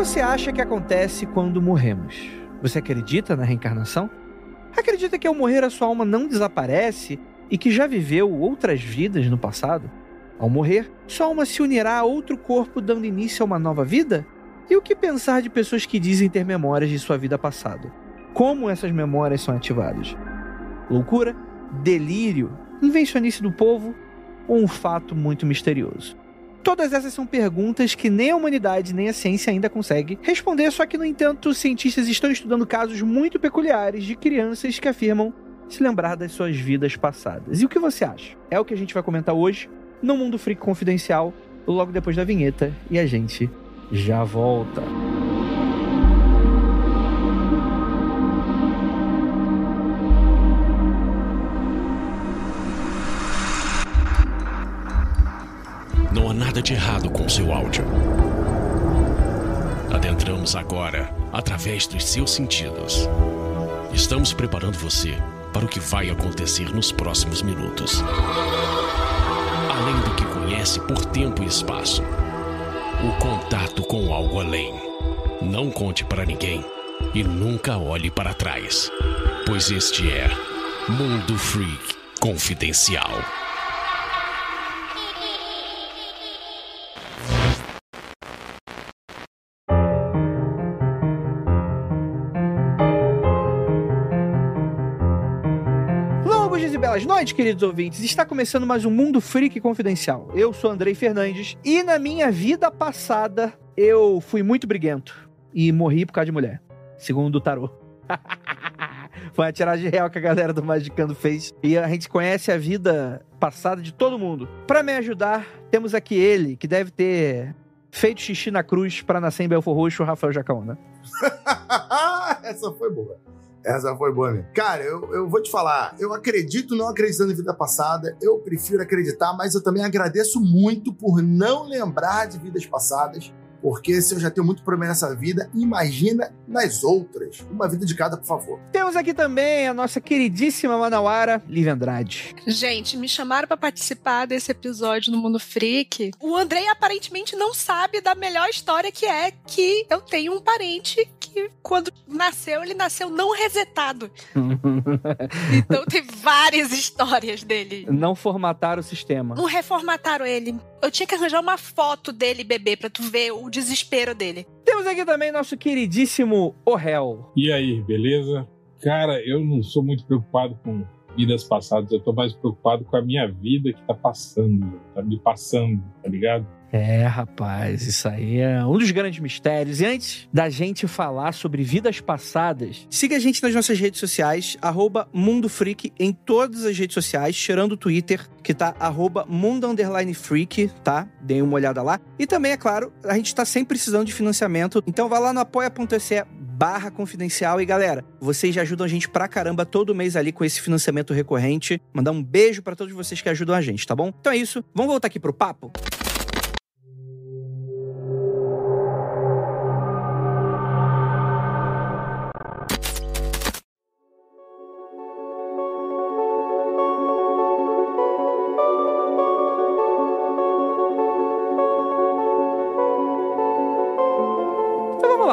você acha que acontece quando morremos? Você acredita na reencarnação? Acredita que ao morrer a sua alma não desaparece e que já viveu outras vidas no passado? Ao morrer, sua alma se unirá a outro corpo dando início a uma nova vida? E o que pensar de pessoas que dizem ter memórias de sua vida passada? Como essas memórias são ativadas? Loucura? Delírio? Invencionice do povo? Ou um fato muito misterioso? Todas essas são perguntas que nem a humanidade nem a ciência ainda consegue responder, só que, no entanto, os cientistas estão estudando casos muito peculiares de crianças que afirmam se lembrar das suas vidas passadas. E o que você acha? É o que a gente vai comentar hoje no Mundo Freak Confidencial, logo depois da vinheta, e a gente já volta. Não há nada de errado com seu áudio. Adentramos agora através dos seus sentidos. Estamos preparando você para o que vai acontecer nos próximos minutos. Além do que conhece por tempo e espaço, o contato com algo além. Não conte para ninguém e nunca olhe para trás, pois este é Mundo Freak Confidencial. Belas noites, queridos ouvintes. Está começando mais um Mundo Freak Confidencial. Eu sou Andrei Fernandes e na minha vida passada eu fui muito briguento e morri por causa de mulher, segundo o tarô. Foi uma tiragem real que a galera do Magicando fez e a gente conhece a vida passada de todo mundo. Para me ajudar, temos aqui ele, que deve ter feito xixi na cruz para nascer em Belfor Roxo, o Rafael Jacaúna. Essa foi boa. Essa foi boa mesmo. Cara, eu vou te falar, eu acredito não acreditando em vida passada, eu prefiro acreditar, mas eu também agradeço muito por não lembrar de vidas passadas, porque se eu já tenho muito problema nessa vida, imagina nas outras. Uma vida de cada, por favor. Temos aqui também a nossa queridíssima manauara, Lívia Andrade. Gente, me chamaram pra participar desse episódio no Mundo Freak. O Andrei aparentemente não sabe da melhor história, que é que eu tenho um parente que, quando nasceu, ele nasceu não resetado. Então tem várias histórias dele. Não formataram o sistema. Não reformataram ele. Eu tinha que arranjar uma foto dele, bebê, pra tu ver o desespero dele. Temos aqui também nosso queridíssimo Orhel. E aí, beleza? Cara, eu não sou muito preocupado com vidas passadas, eu tô mais preocupado com a minha vida que tá passando, tá me passando, tá ligado? É, rapaz, isso aí é um dos grandes mistérios. E antes da gente falar sobre vidas passadas, siga a gente nas nossas redes sociais, @MundoFreak em todas as redes sociais, tirando o Twitter, que tá @Mundo_Freak, tá? Deem uma olhada lá. E também, é claro, a gente tá sempre precisando de financiamento, então vá lá no apoia.se/confidencial. E galera, vocês já ajudam a gente pra caramba todo mês ali com esse financiamento recorrente. Mandar um beijo pra todos vocês que ajudam a gente, tá bom? Então é isso, vamos voltar aqui pro papo?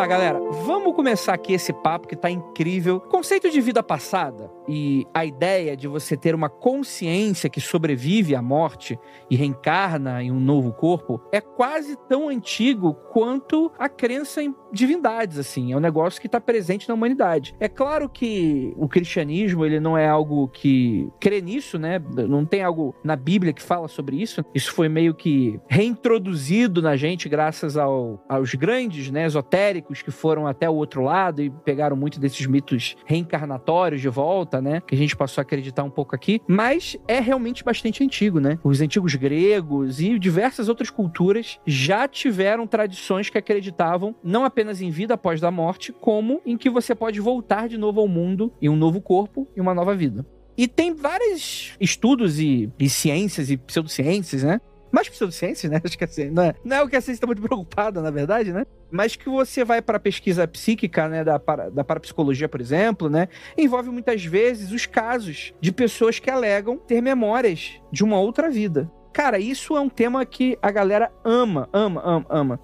Galera, vamos começar aqui esse papo que tá incrível. O conceito de vida passada e a ideia de você ter uma consciência que sobrevive à morte e reencarna em um novo corpo é quase tão antigo quanto a crença em divindades, assim. É um negócio que tá presente na humanidade. É claro que o cristianismo, ele não é algo que crê nisso, né? Não tem algo na Bíblia que fala sobre isso. Isso foi meio que reintroduzido na gente graças aos grandes, né, esotéricos que foram até o outro lado e pegaram muito desses mitos reencarnatórios de volta, né? Que a gente passou a acreditar um pouco aqui. Mas é realmente bastante antigo, né? Os antigos gregos e diversas outras culturas já tiveram tradições que acreditavam não apenas em vida após a morte, como em que você pode voltar de novo ao mundo em um novo corpo e uma nova vida. E tem vários estudos e ciências e pseudociências, né? Mais pseudociências, né? Acho que assim, não é o que a ciência está muito preocupada, na verdade, né? Mas que você vai para a pesquisa psíquica, né, da parapsicologia, por exemplo, né? Envolve muitas vezes os casos de pessoas que alegam ter memórias de uma outra vida. Cara, isso é um tema que a galera ama.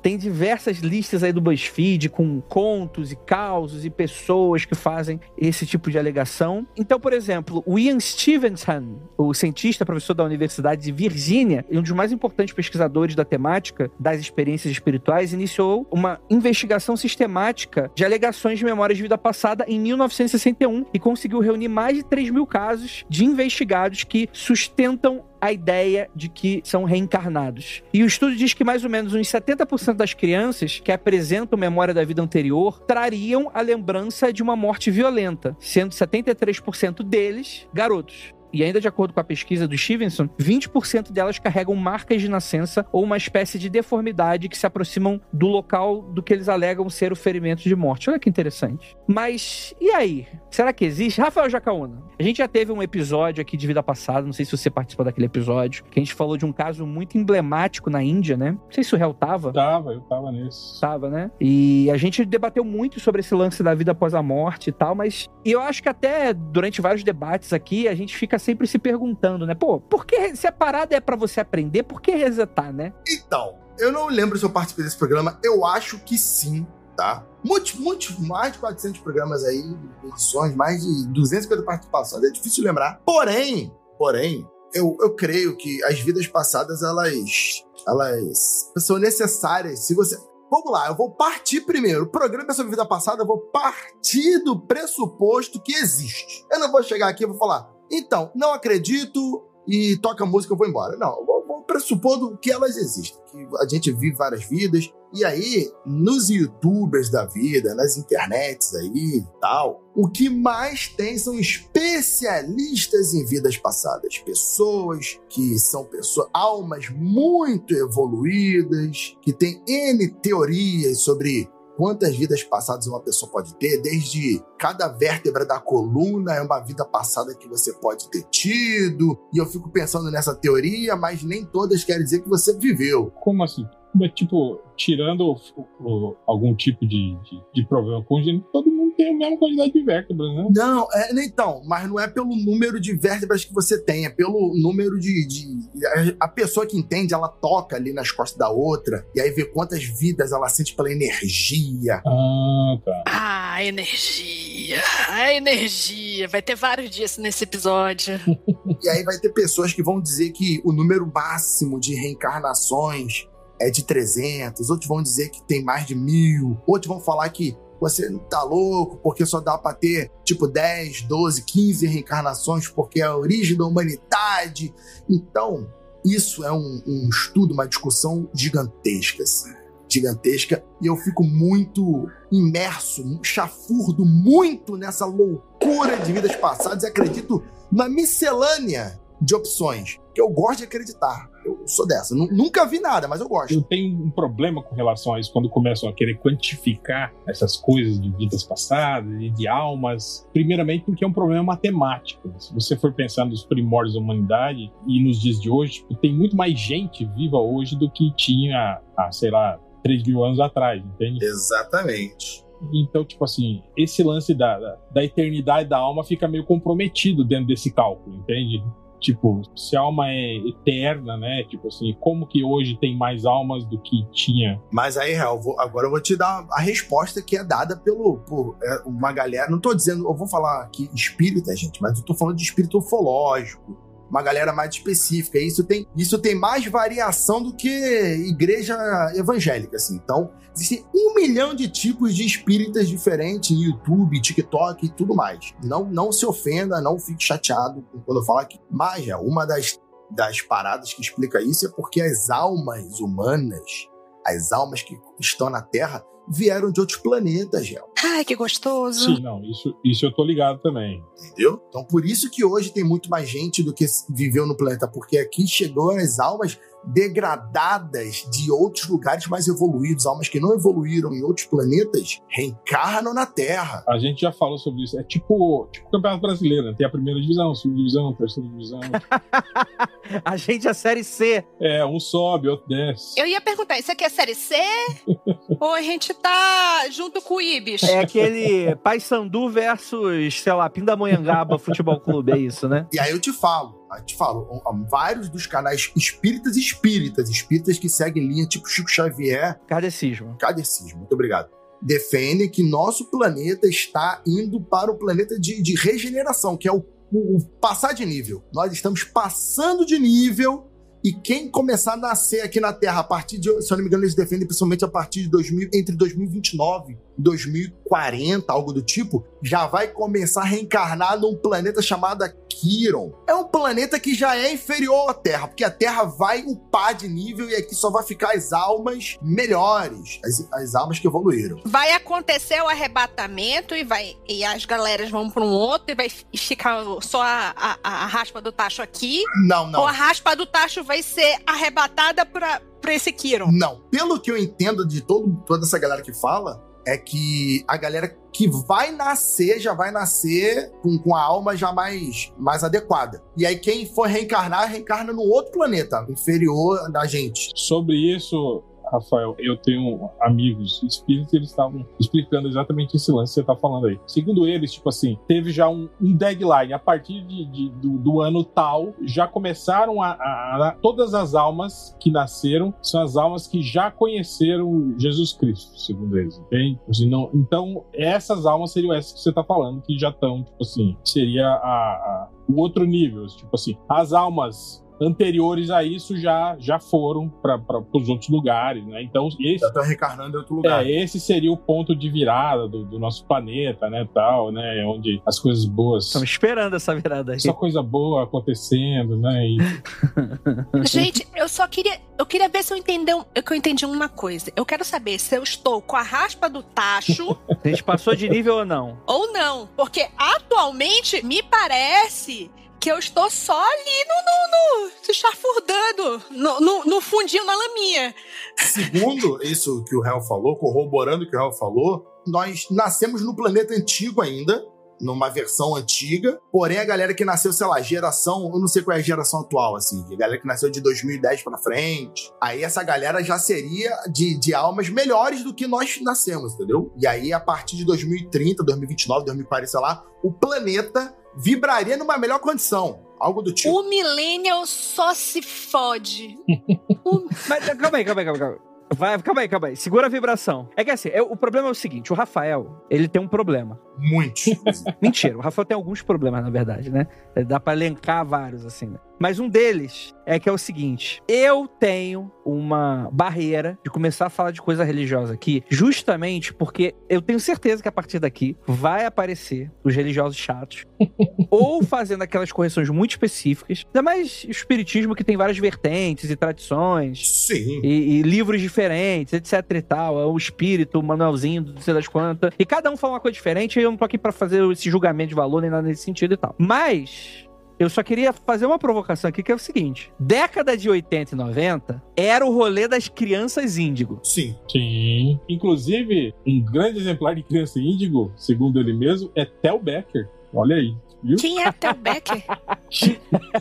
Tem diversas listas aí do BuzzFeed com contos e causos e pessoas que fazem esse tipo de alegação. Então, por exemplo, o Ian Stevenson, o cientista, professor da Universidade de Virgínia, e um dos mais importantes pesquisadores da temática das experiências espirituais, iniciou uma investigação sistemática de alegações de memórias de vida passada em 1961 e conseguiu reunir mais de 3.000 casos de investigados que sustentam a ideia de que são reencarnados. E o estudo diz que mais ou menos uns 70% das crianças que apresentam memória da vida anterior trariam a lembrança de uma morte violenta, sendo 73% deles garotos. E ainda de acordo com a pesquisa do Stevenson, 20% delas carregam marcas de nascença ou uma espécie de deformidade que se aproximam do local do que eles alegam ser o ferimento de morte. Olha que interessante. Mas, e aí? Será que existe? Rafael Jacaúna, a gente já teve um episódio aqui de vida passada, não sei se você participou daquele episódio, que a gente falou de um caso muito emblemático na Índia, né? Não sei se o réu tava. Eu tava nesse. Tava, né? E a gente debateu muito sobre esse lance da vida após a morte e tal, mas eu acho que até durante vários debates aqui, a gente fica sempre se perguntando, né? Pô, por que, se a parada é pra você aprender, por que resetar, né? Então, eu não lembro se eu participei desse programa, eu acho que sim, tá? Muitos, mais de 400 programas aí, edições, mais de 250 participações, é difícil lembrar. Porém, eu creio que as vidas passadas, elas são necessárias. Se você... Vamos lá, eu vou partir primeiro. O programa é sobre vida passada, eu vou partir do pressuposto que existe. Eu não vou chegar aqui e vou falar, então, não acredito e toca a música, eu vou embora. Não, eu vou pressupondo que elas existem, que a gente vive várias vidas. E aí, nos youtubers da vida, nas internets aí e tal, o que mais tem são especialistas em vidas passadas. Pessoas que são almas muito evoluídas, que têm N teorias sobre quantas vidas passadas uma pessoa pode ter, desde cada vértebra da coluna é uma vida passada que você pode ter tido. E eu fico pensando nessa teoria, mas nem todas querem dizer que você viveu. Como assim? Tipo, tirando algum tipo de problema congênito, todo mundo tem a mesma quantidade de vértebras, né? Não, então, mas não é pelo número de vértebras que você tem, é pelo número a pessoa que entende, ela toca ali nas costas da outra, e aí vê quantas vidas ela sente pela energia. Ah, tá. A energia. Vai ter vários dias nesse episódio. E aí vai ter pessoas que vão dizer que o número máximo de reencarnações é de 300, outros vão dizer que tem mais de 1.000, outros vão falar que você tá louco porque só dá pra ter tipo 10, 12, 15 reencarnações porque é a origem da humanidade. Então, isso é um estudo, uma discussão gigantesca, assim. Gigantesca, e eu fico muito imerso, chafurdo muito nessa loucura de vidas passadas e acredito na miscelânea de opções, que eu gosto de acreditar. Eu sou dessa. Nunca vi nada, mas eu gosto. Eu tenho um problema com relação a isso quando começam a querer quantificar essas coisas de vidas passadas e de almas. Primeiramente porque é um problema matemático. Se você for pensar nos primórdios da humanidade e nos dias de hoje, tipo, tem muito mais gente viva hoje do que tinha há, sei lá, 3.000 anos atrás, entende? Exatamente. Então, tipo assim, esse lance da eternidade da alma fica meio comprometido dentro desse cálculo, entende? Tipo, se a alma é eterna, né? Tipo assim, como que hoje tem mais almas do que tinha? Mas aí, agora eu vou te dar a resposta que é dada por uma galera. Não tô dizendo, eu vou falar aqui espírita, gente, mas eu tô falando de espírito ufológico. Uma galera mais específica. Isso tem mais variação do que igreja evangélica, assim. Então, existem 1 milhão de tipos de espíritas diferentes em YouTube, TikTok e tudo mais. Não se ofenda, não fique chateado quando eu falar aqui. Mas uma das paradas que explica isso é porque as almas humanas, as almas que estão na Terra, vieram de outros planetas, Gel. Ai, que gostoso. Sim, não, isso eu tô ligado também. Entendeu? Então, por isso que hoje tem muito mais gente do que viveu no planeta, porque aqui chegou as almas degradadas de outros lugares mais evoluídos, almas que não evoluíram em outros planetas, reencarnam na Terra. A gente já falou sobre isso. É tipo o Campeonato Brasileiro, né? Tem a primeira divisão, segunda divisão, terceira divisão. A gente é a Série C. É, um sobe, outro desce. Eu ia perguntar, isso aqui é Série C? Ou a gente tá junto com o Ibis? É aquele Paysandu versus, sei lá, Pindamonhangaba Futebol Clube, é isso, né? E aí eu te falo, te falo, vários dos canais espíritas que seguem linha tipo Chico Xavier. Kardecismo, muito obrigado. Defendem que nosso planeta está indo para o planeta de regeneração, que é o passar de nível. Nós estamos passando de nível. E quem começar a nascer aqui na Terra a partir de, se eu não me engano, eles defendem principalmente a partir de entre 2029 e 2040, algo do tipo, já vai começar a reencarnar num planeta chamado Quiron. É um planeta que já é inferior à Terra, porque a Terra vai upar de nível e aqui só vai ficar as almas melhores, as almas que evoluíram. Vai acontecer o arrebatamento e as galeras vão para um outro e vai ficar só a raspa do tacho aqui? Não. Ou a raspa do tacho vai ser arrebatada para esse Quiron? Não. Pelo que eu entendo de toda essa galera que fala, é que a galera que vai nascer, já vai nascer com a alma já mais adequada. E aí quem for reencarna num outro planeta, inferior da gente. Sobre isso, Rafael, eu tenho amigos espíritas, eles estavam explicando exatamente esse lance que você tá falando aí. Segundo eles, tipo assim, teve já um deadline. A partir do ano tal, já começaram todas as almas que nasceram são as almas que já conheceram Jesus Cristo, segundo eles, entende? Assim, não, então, essas almas seriam essas que você tá falando, que já estão, tipo assim, seria o outro nível, tipo assim, as almas anteriores a isso já foram para os outros lugares, né? Então já estão reencarnando em outro lugar. Esse seria o ponto de virada do nosso planeta, né, tal, né, onde as coisas boas. Estamos esperando essa virada aí. Só coisa boa acontecendo, né? Gente, eu queria ver se eu entendi uma coisa. Eu quero saber se eu estou com a raspa do tacho. A gente passou de nível ou não? Ou não, porque atualmente me parece que eu estou só ali no chafurdando, no fundinho, na laminha. Segundo isso que o Hel falou, corroborando o que o Hel falou, nós nascemos no planeta antigo ainda, numa versão antiga, porém a galera que nasceu, sei lá, geração, eu não sei qual é a geração atual, assim, a galera que nasceu de 2010 pra frente, aí essa galera já seria de almas melhores do que nós nascemos, entendeu? E aí a partir de 2030, 2029, 2040, sei lá, o planeta vibraria numa melhor condição. Algo do tipo. O Millennial só se fode. Mas calma aí. Calma aí. Segura a vibração. É que assim, o problema é o seguinte, o Rafael, ele tem um problema. Muitos. Mentira, o Rafael tem alguns problemas, na verdade, né? Dá pra elencar vários, assim, né? Mas um deles é que é o seguinte, eu tenho uma barreira de começar a falar de coisa religiosa aqui, justamente porque eu tenho certeza que a partir daqui vai aparecer os religiosos chatos, ou fazendo aquelas correções muito específicas, ainda mais o espiritismo que tem várias vertentes e tradições. Sim. E livros diferentes, etc e tal, é o espírito, o manualzinho, não sei das quantas, e cada um fala uma coisa diferente, e eu não tô aqui pra fazer esse julgamento de valor nem nada nesse sentido e tal. Mas eu só queria fazer uma provocação aqui, que é o seguinte. Década de 80 e 90 era o rolê das crianças índigo. Sim. Sim. Inclusive, um grande exemplar de criança índigo, segundo ele mesmo, é Tel Becker. Olha aí. Viu? Quem é Tel Becker?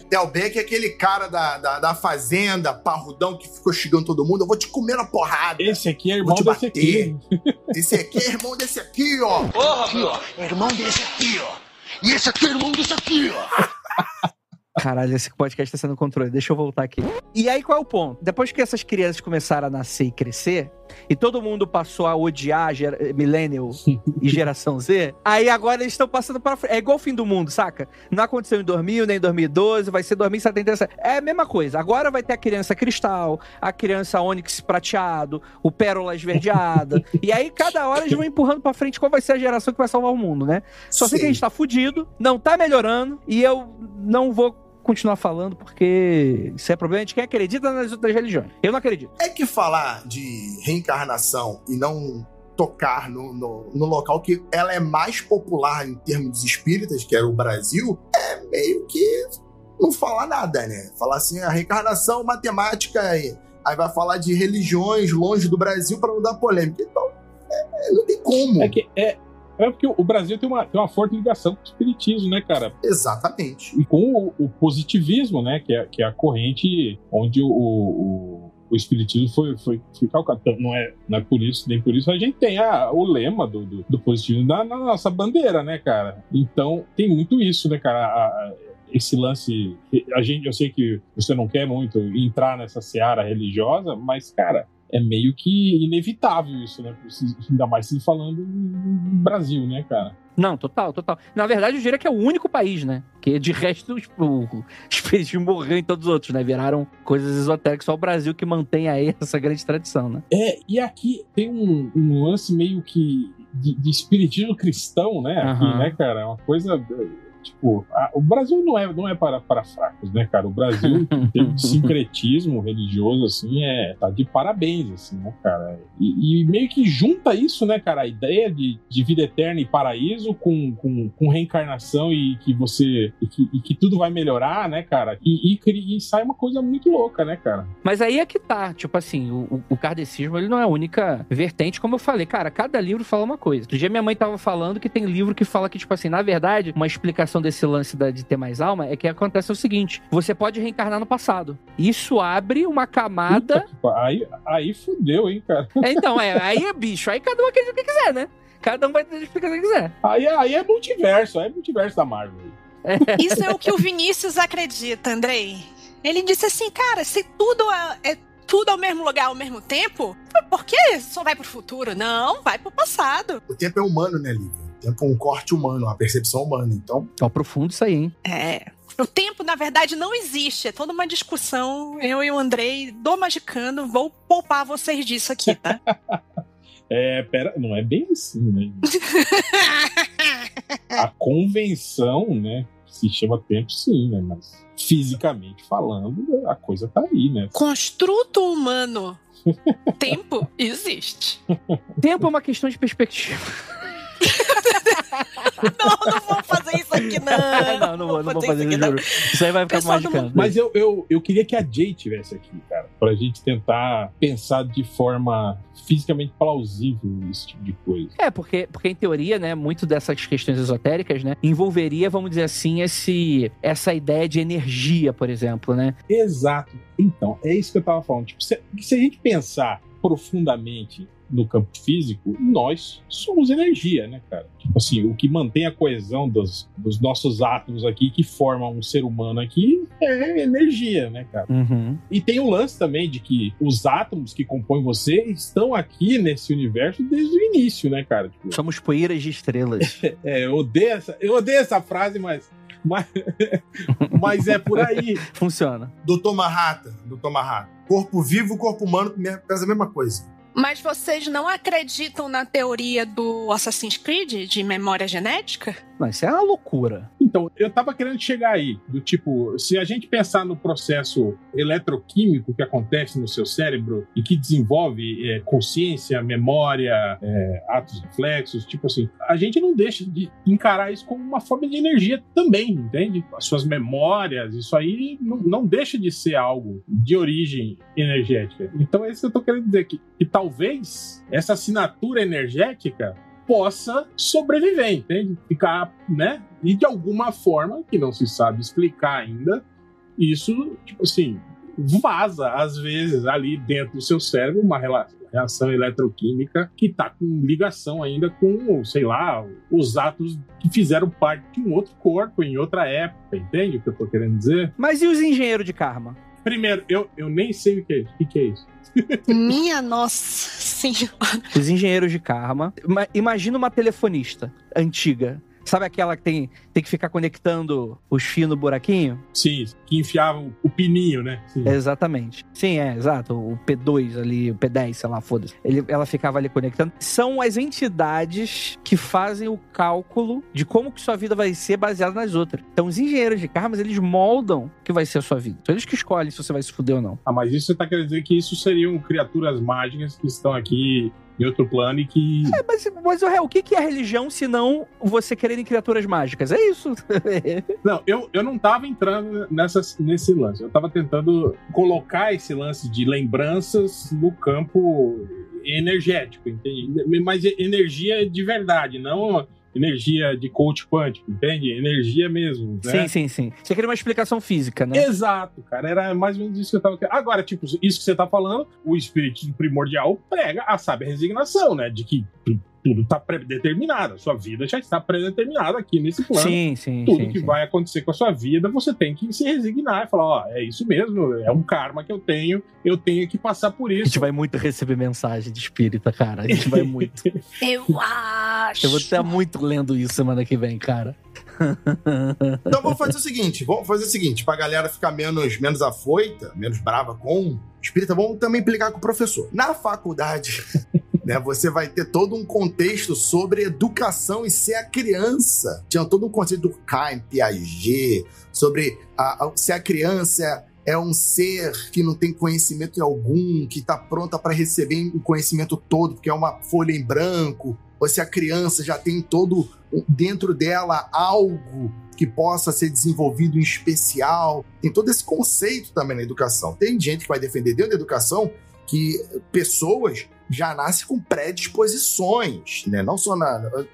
Tel Becker é aquele cara da fazenda, parrudão, que ficou xingando todo mundo. Eu vou te comer na porrada. Esse aqui é irmão desse aqui. Esse aqui é irmão desse aqui, ó. Aqui, ó. É irmão desse aqui, ó. E esse aqui é irmão desse aqui, ó. Caralho, esse podcast tá sendo controle. Deixa eu voltar aqui. E aí, qual é o ponto? Depois que essas crianças começaram a nascer e crescer, e todo mundo passou a odiar Millennial e Geração Z, aí agora eles estão passando pra frente. É igual o fim do mundo, saca? Não aconteceu em 2000, nem em 2012, vai ser 2077. É a mesma coisa. Agora vai ter a criança cristal, a criança ônix prateado, o pérola esverdeada. E aí, cada hora eles vão empurrando pra frente qual vai ser a geração que vai salvar o mundo, né? Só sei que a gente tá fudido, não tá melhorando, e eu não vou continuar falando, porque isso é problema de quem acredita nas outras religiões. Eu não acredito. É que falar de reencarnação e não tocar no local que ela é mais popular em termos espíritas, que é o Brasil, é meio que não falar nada, né? Falar assim, a reencarnação, matemática, aí vai falar de religiões longe do Brasil para não dar polêmica. Então, não tem como. É porque o Brasil tem uma forte ligação com o espiritismo, né, cara? Exatamente. E com o positivismo, né, que é a corrente onde o espiritismo foi calcado. Não é por isso, nem por isso a gente tem o lema do positivismo na nossa bandeira, né, cara? Então, tem muito isso, né, cara? esse lance... Eu sei que você não quer muito entrar nessa seara religiosa, mas, cara, é meio que inevitável isso, né? Ainda mais se falando no Brasil, né, cara? Não, total. Na verdade, eu diria que é o único país, né? Que de resto, os espíritos morreram em todos os outros, né? Viraram coisas esotéricas. Só o Brasil que mantém aí essa grande tradição, né? E aqui tem um lance meio que de espiritismo cristão, né? Aqui, né, cara? É uma coisa... Tipo, o Brasil não é para fracos, né, cara? O Brasil, em termos de sincretismo religioso, assim, tá de parabéns, assim, né, cara? E meio que junta isso, né, cara? A ideia de vida eterna e paraíso com reencarnação e que tudo vai melhorar, né, cara? E sai uma coisa muito louca, né, cara? Mas aí é que tá, tipo assim, o kardecismo, ele não é a única vertente, como eu falei, cara, cada livro fala uma coisa. Outro dia minha mãe tava falando que tem livro que fala que, tipo assim, na verdade, uma explicação desse lance de ter mais alma é que acontece o seguinte: você pode reencarnar no passado. Isso abre uma camada. Aí fudeu, hein, cara? Então, aí é bicho. Aí cada um acredita o que quiser, né? Cada um vai ter a explicação que quiser. Aí é multiverso da Marvel. Isso é o que o Vinícius acredita, Andrei. Ele disse assim, cara, se tudo é tudo ao mesmo lugar ao mesmo tempo, por que só vai pro futuro? Não, vai pro passado. O tempo é humano, né, Lívia? O tempo é um corte humano, uma percepção humana, então... Ó, profundo isso aí, hein? O tempo, na verdade, não existe. É toda uma discussão. Eu e o Andrei, do Magicando, vou poupar vocês disso aqui, tá? Não é bem assim, né? A convenção, né, se chama tempo, sim, né? Mas fisicamente falando, a coisa tá aí, né? Construto humano. Tempo existe. Tempo é uma questão de perspectiva. Não vamos fazer isso aqui, não. Não vou fazer isso, juro. Isso aí vai ficar magicando. Mas eu queria que a Jay tivesse aqui, cara, pra gente tentar pensar de forma fisicamente plausível esse tipo de coisa. Porque em teoria, né, muito dessas questões esotéricas, né, envolveria, vamos dizer assim, essa ideia de energia, por exemplo, né? Exato. Então, é isso que eu tava falando. Tipo, se a gente pensar profundamente no campo físico, nós somos energia, né, cara? Tipo assim, o que mantém a coesão dos nossos átomos aqui, que formam um ser humano aqui, é energia, né, cara? Uhum. E tem o lance também de que os átomos que compõem você estão aqui nesse universo desde o início, né, cara? Tipo, somos poeiras de estrelas. Eu odeio essa frase, mas é por aí. Dr. Funciona. Manhattan. Corpo vivo, corpo humano, pensa a mesma coisa. Mas vocês não acreditam na teoria do Assassin's Creed de memória genética? Não, isso é uma loucura. Então, eu tava querendo chegar aí, do tipo, se a gente pensar no processo eletroquímico que acontece no seu cérebro e que desenvolve consciência, memória, atos reflexos, tipo assim, a gente não deixa de encarar isso como uma forma de energia também, entende? As suas memórias, isso aí não deixa de ser algo de origem energética. Então é isso que eu tô querendo dizer, que talvez essa assinatura energética possa sobreviver, entende? Ficar, né? E de alguma forma, que não se sabe explicar ainda, isso, tipo assim, vaza, às vezes, ali dentro do seu cérebro, uma reação eletroquímica que tá com ligação ainda com, sei lá, os átomos que fizeram parte de um outro corpo, em outra época, entende o que eu tô querendo dizer? Mas e os engenheiros de karma? Primeiro, eu nem sei o que é isso. O que é isso? Minha nossa senhora. Os engenheiros de karma. Imagina uma telefonista antiga. Sabe aquela que tem que ficar conectando os fios no buraquinho? Sim, que enfiava o pininho, né? Sim. Exatamente. Sim, exato. O P2 ali, o P10, sei lá, foda-se. Ela ficava ali conectando. São as entidades que fazem o cálculo de como que sua vida vai ser baseada nas outras. Então, os engenheiros de karma, eles moldam o que vai ser a sua vida. São eles que escolhem se você vai se fuder ou não. Mas isso você tá querendo dizer que isso seriam criaturas mágicas que estão aqui em outro plano e que... Mas o que é religião se não você querer em criaturas mágicas? É isso. Não, eu não tava entrando nesse lance. Eu tava tentando colocar esse lance de lembranças no campo energético, entende? Mas energia de verdade, não energia de coach quântico, entende? Energia mesmo, né? Sim. Você queria uma explicação física, né? Exato, cara. Era mais ou menos isso que eu tava querendo. Agora, tipo, isso que você tá falando, o espírito primordial prega a sábia resignação, né? De que tudo está predeterminado. A sua vida já está predeterminada aqui nesse plano. Tudo que vai acontecer com a sua vida, você tem que se resignar e falar, ó, é isso mesmo, é um karma que eu tenho que passar por isso. A gente vai muito receber mensagem de espírita, cara. A gente vai muito. Eu acho. Eu vou estar muito lendo isso semana que vem, cara. Então vamos fazer o seguinte, pra galera ficar menos afoita, menos brava com o espírita, vamos também implicar com o professor. Na faculdade, né, você vai ter todo um contexto sobre educação e ser a criança. Tinha todo um conceito do Durkheim, Piaget, sobre se a criança é um ser que não tem conhecimento algum, que está pronta para receber o conhecimento todo, porque é uma folha em branco, ou se a criança já tem todo dentro dela algo que possa ser desenvolvido em especial. Tem todo esse conceito também na educação. Tem gente que vai defender dentro da educação que pessoas já nascem com predisposições, né? Não só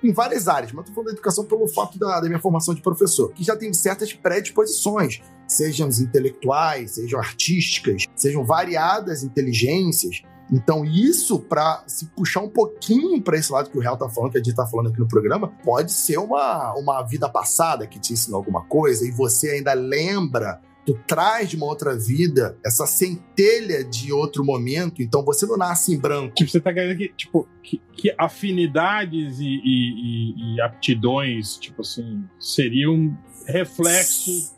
em várias áreas, mas estou falando da educação pelo fato da minha formação de professor, que já tem certas predisposições, sejam intelectuais, sejam artísticas, sejam variadas inteligências. Então isso, para se puxar um pouquinho para esse lado que o Real tá falando, que a gente tá falando aqui no programa, pode ser uma vida passada que te ensinou alguma coisa e você ainda lembra, tu traz de uma outra vida essa centelha de outro momento, então você não nasce em branco. Tipo, você tá querendo que afinidades e aptidões, tipo assim, seriam reflexos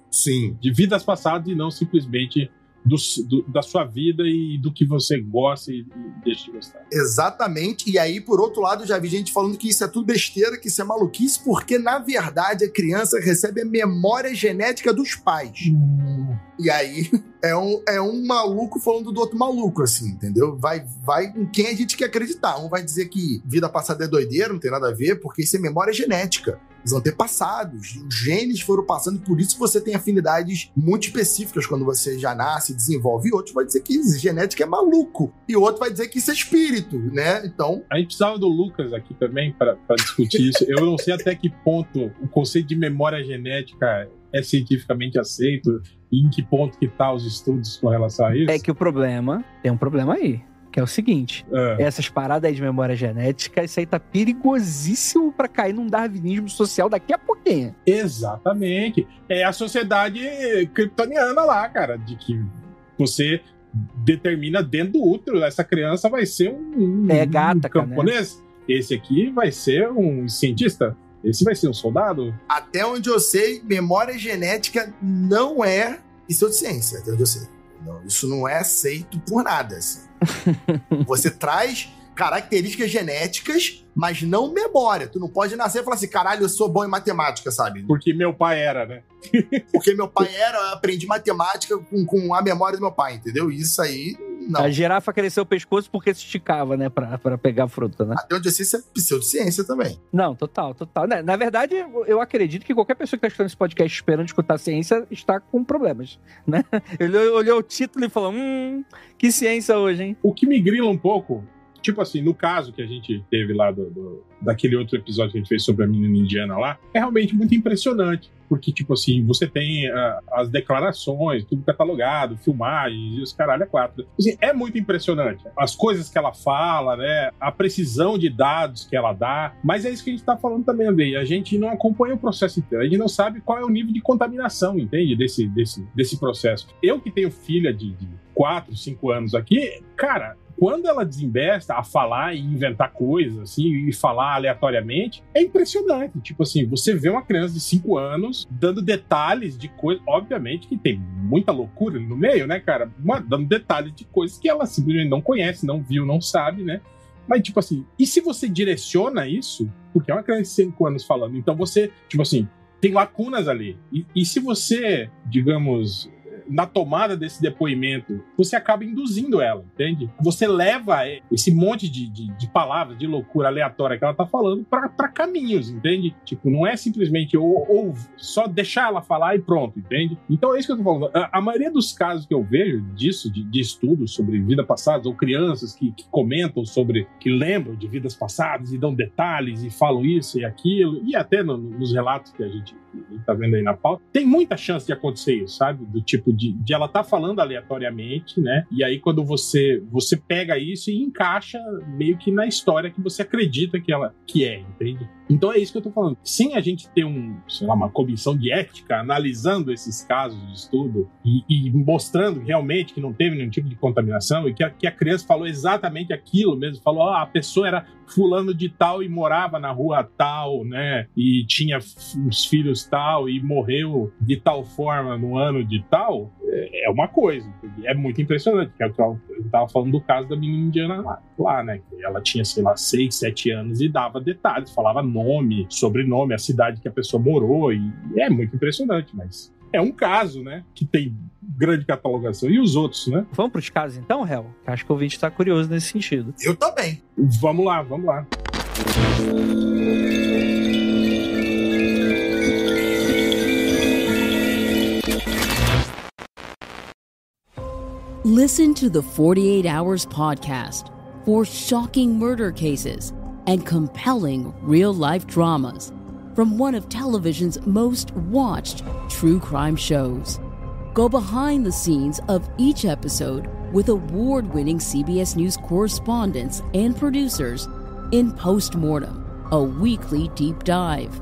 de vidas passadas e não simplesmente da sua vida e do que você gosta e deixa de gostar. Exatamente, e aí, por outro lado, já vi gente falando que isso é tudo besteira, que isso é maluquice, porque, na verdade, a criança recebe a memória genética dos pais. E aí, é um maluco falando do outro maluco, assim, entendeu? Vai em quem a gente quer acreditar. Um vai dizer que vida passada é doideira, não tem nada a ver, porque isso é memória genética. Os antepassados, os genes foram passando, por isso você tem afinidades muito específicas quando você já nasce, desenvolve. E outro vai dizer que genética é maluco. E outro vai dizer que isso é espírito, né? Então... A gente precisava do Lucas aqui também para discutir isso. Eu não sei até que ponto o conceito de memória genética é cientificamente aceito e em que ponto que tá os estudos com relação a isso. É que tem um problema aí. Que é o seguinte, essas paradas aí de memória genética, isso aí tá perigosíssimo pra cair num darwinismo social daqui a pouquinho. Exatamente. É a sociedade kryptoniana lá, cara, de que você determina dentro do útero, essa criança vai ser um camponês, né? Esse aqui vai ser um cientista, esse vai ser um soldado. Até onde eu sei, memória genética não é pseudociência, até onde eu sei. Não, isso não é aceito por nada, assim. Você traz características genéticas, mas não memória. Tu não pode nascer e falar assim, caralho, eu sou bom em matemática, sabe? Porque meu pai era, né? Porque meu pai era, eu aprendi matemática com a memória do meu pai, entendeu? Isso aí, não. A girafa cresceu o pescoço porque se esticava, né, pra pegar a fruta, né? Até onde eu sei, isso é pseudociência também. Não, total. Na verdade, eu acredito que qualquer pessoa que tá escutando esse podcast esperando escutar ciência está com problemas, né? Ele olhou o título e falou, que ciência hoje, hein? O que me grila um pouco, tipo assim, no caso que a gente teve lá daquele outro episódio que a gente fez sobre a menina indiana lá, é realmente muito impressionante. Porque, tipo assim, você tem as declarações, tudo catalogado, filmagens e os caralho a quatro. Assim, é muito impressionante. As coisas que ela fala, né? A precisão de dados que ela dá. Mas é isso que a gente tá falando também, Andrei. A gente não acompanha o processo inteiro. A gente não sabe qual é o nível de contaminação, entende? Desse processo. Eu que tenho filha de 4, 5 anos aqui, cara... Quando ela desembesta a falar e inventar coisas, assim, e falar aleatoriamente, é impressionante. Tipo assim, você vê uma criança de 5 anos dando detalhes de coisas, obviamente que tem muita loucura no meio, né, cara? Dando detalhes de coisas que ela simplesmente não conhece, não viu, não sabe, né? Mas, tipo assim, e se você direciona isso, porque é uma criança de 5 anos falando, então você, tipo assim, tem lacunas ali. E se você, digamos... na tomada desse depoimento, você acaba induzindo ela, entende? Você leva esse monte de palavras, de loucura aleatória que ela tá falando pra caminhos, entende? Tipo, não é simplesmente ou só deixar ela falar e pronto, entende? Então é isso que eu tô falando. A maioria dos casos que eu vejo disso, de estudos sobre vida passada, ou crianças que comentam sobre, que lembram de vidas passadas e dão detalhes e falam isso e aquilo, e até nos relatos que a gente tá vendo aí na pauta, tem muita chance de acontecer isso, sabe? Do tipo de ela tá falando aleatoriamente, né? E aí quando você pega isso e encaixa meio que na história que você acredita que é, entende? Então é isso que eu tô falando. Sem a gente ter uma comissão de ética analisando esses casos de estudo e mostrando realmente que não teve nenhum tipo de contaminação e que a criança falou exatamente aquilo mesmo, falou, a pessoa era fulano de tal e morava na rua tal, né? E tinha uns filhos tal e morreu de tal forma no ano de tal, é uma coisa. É muito impressionante. Eu tava falando do caso da menina indiana lá, né? Ela tinha, sei lá, 6, 7 anos e dava detalhes, falava nome, sobrenome, a cidade que a pessoa morou, e é muito impressionante, mas é um caso, né? Que tem grande catalogação. E os outros, né? Vamos pros casos então, Hel? Acho que o ouvinte tá curioso nesse sentido. Eu também. Vamos lá. Listen to the 48 Hours podcast for shocking murder cases and compelling real-life dramas from one of television's most watched true crime shows. Go behind the scenes of each episode with award-winning CBS News correspondents and producers in Postmortem, a weekly deep dive.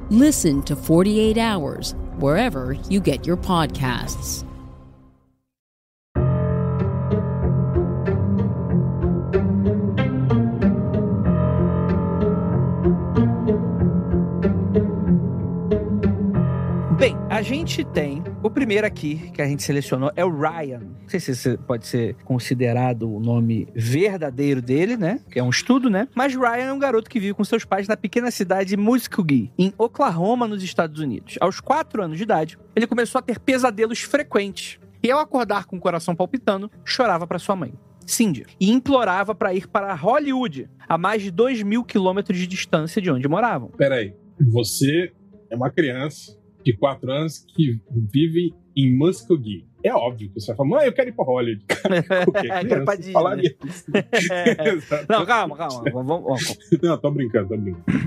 Listen to 48 Hours wherever you get your podcasts. Bem, a gente tem o primeiro aqui que a gente selecionou é o Ryan. Não sei se esse pode ser considerado o nome verdadeiro dele, né? Que é um estudo, né? Mas Ryan é um garoto que vive com seus pais na pequena cidade de Muskogee, em Oklahoma, nos Estados Unidos. Aos 4 anos de idade, ele começou a ter pesadelos frequentes. E ao acordar com o coração palpitando, chorava para sua mãe, Cindy, e implorava para ir para Hollywood, a mais de 2.000 quilômetros de distância de onde moravam. Peraí, você é uma criança de 4 anos que vive em Muskogee. É óbvio que você vai falar, mãe, eu quero ir pra Hollywood. Qualquer criança falaria isso. Não, calma. Vamos. Não, tô brincando.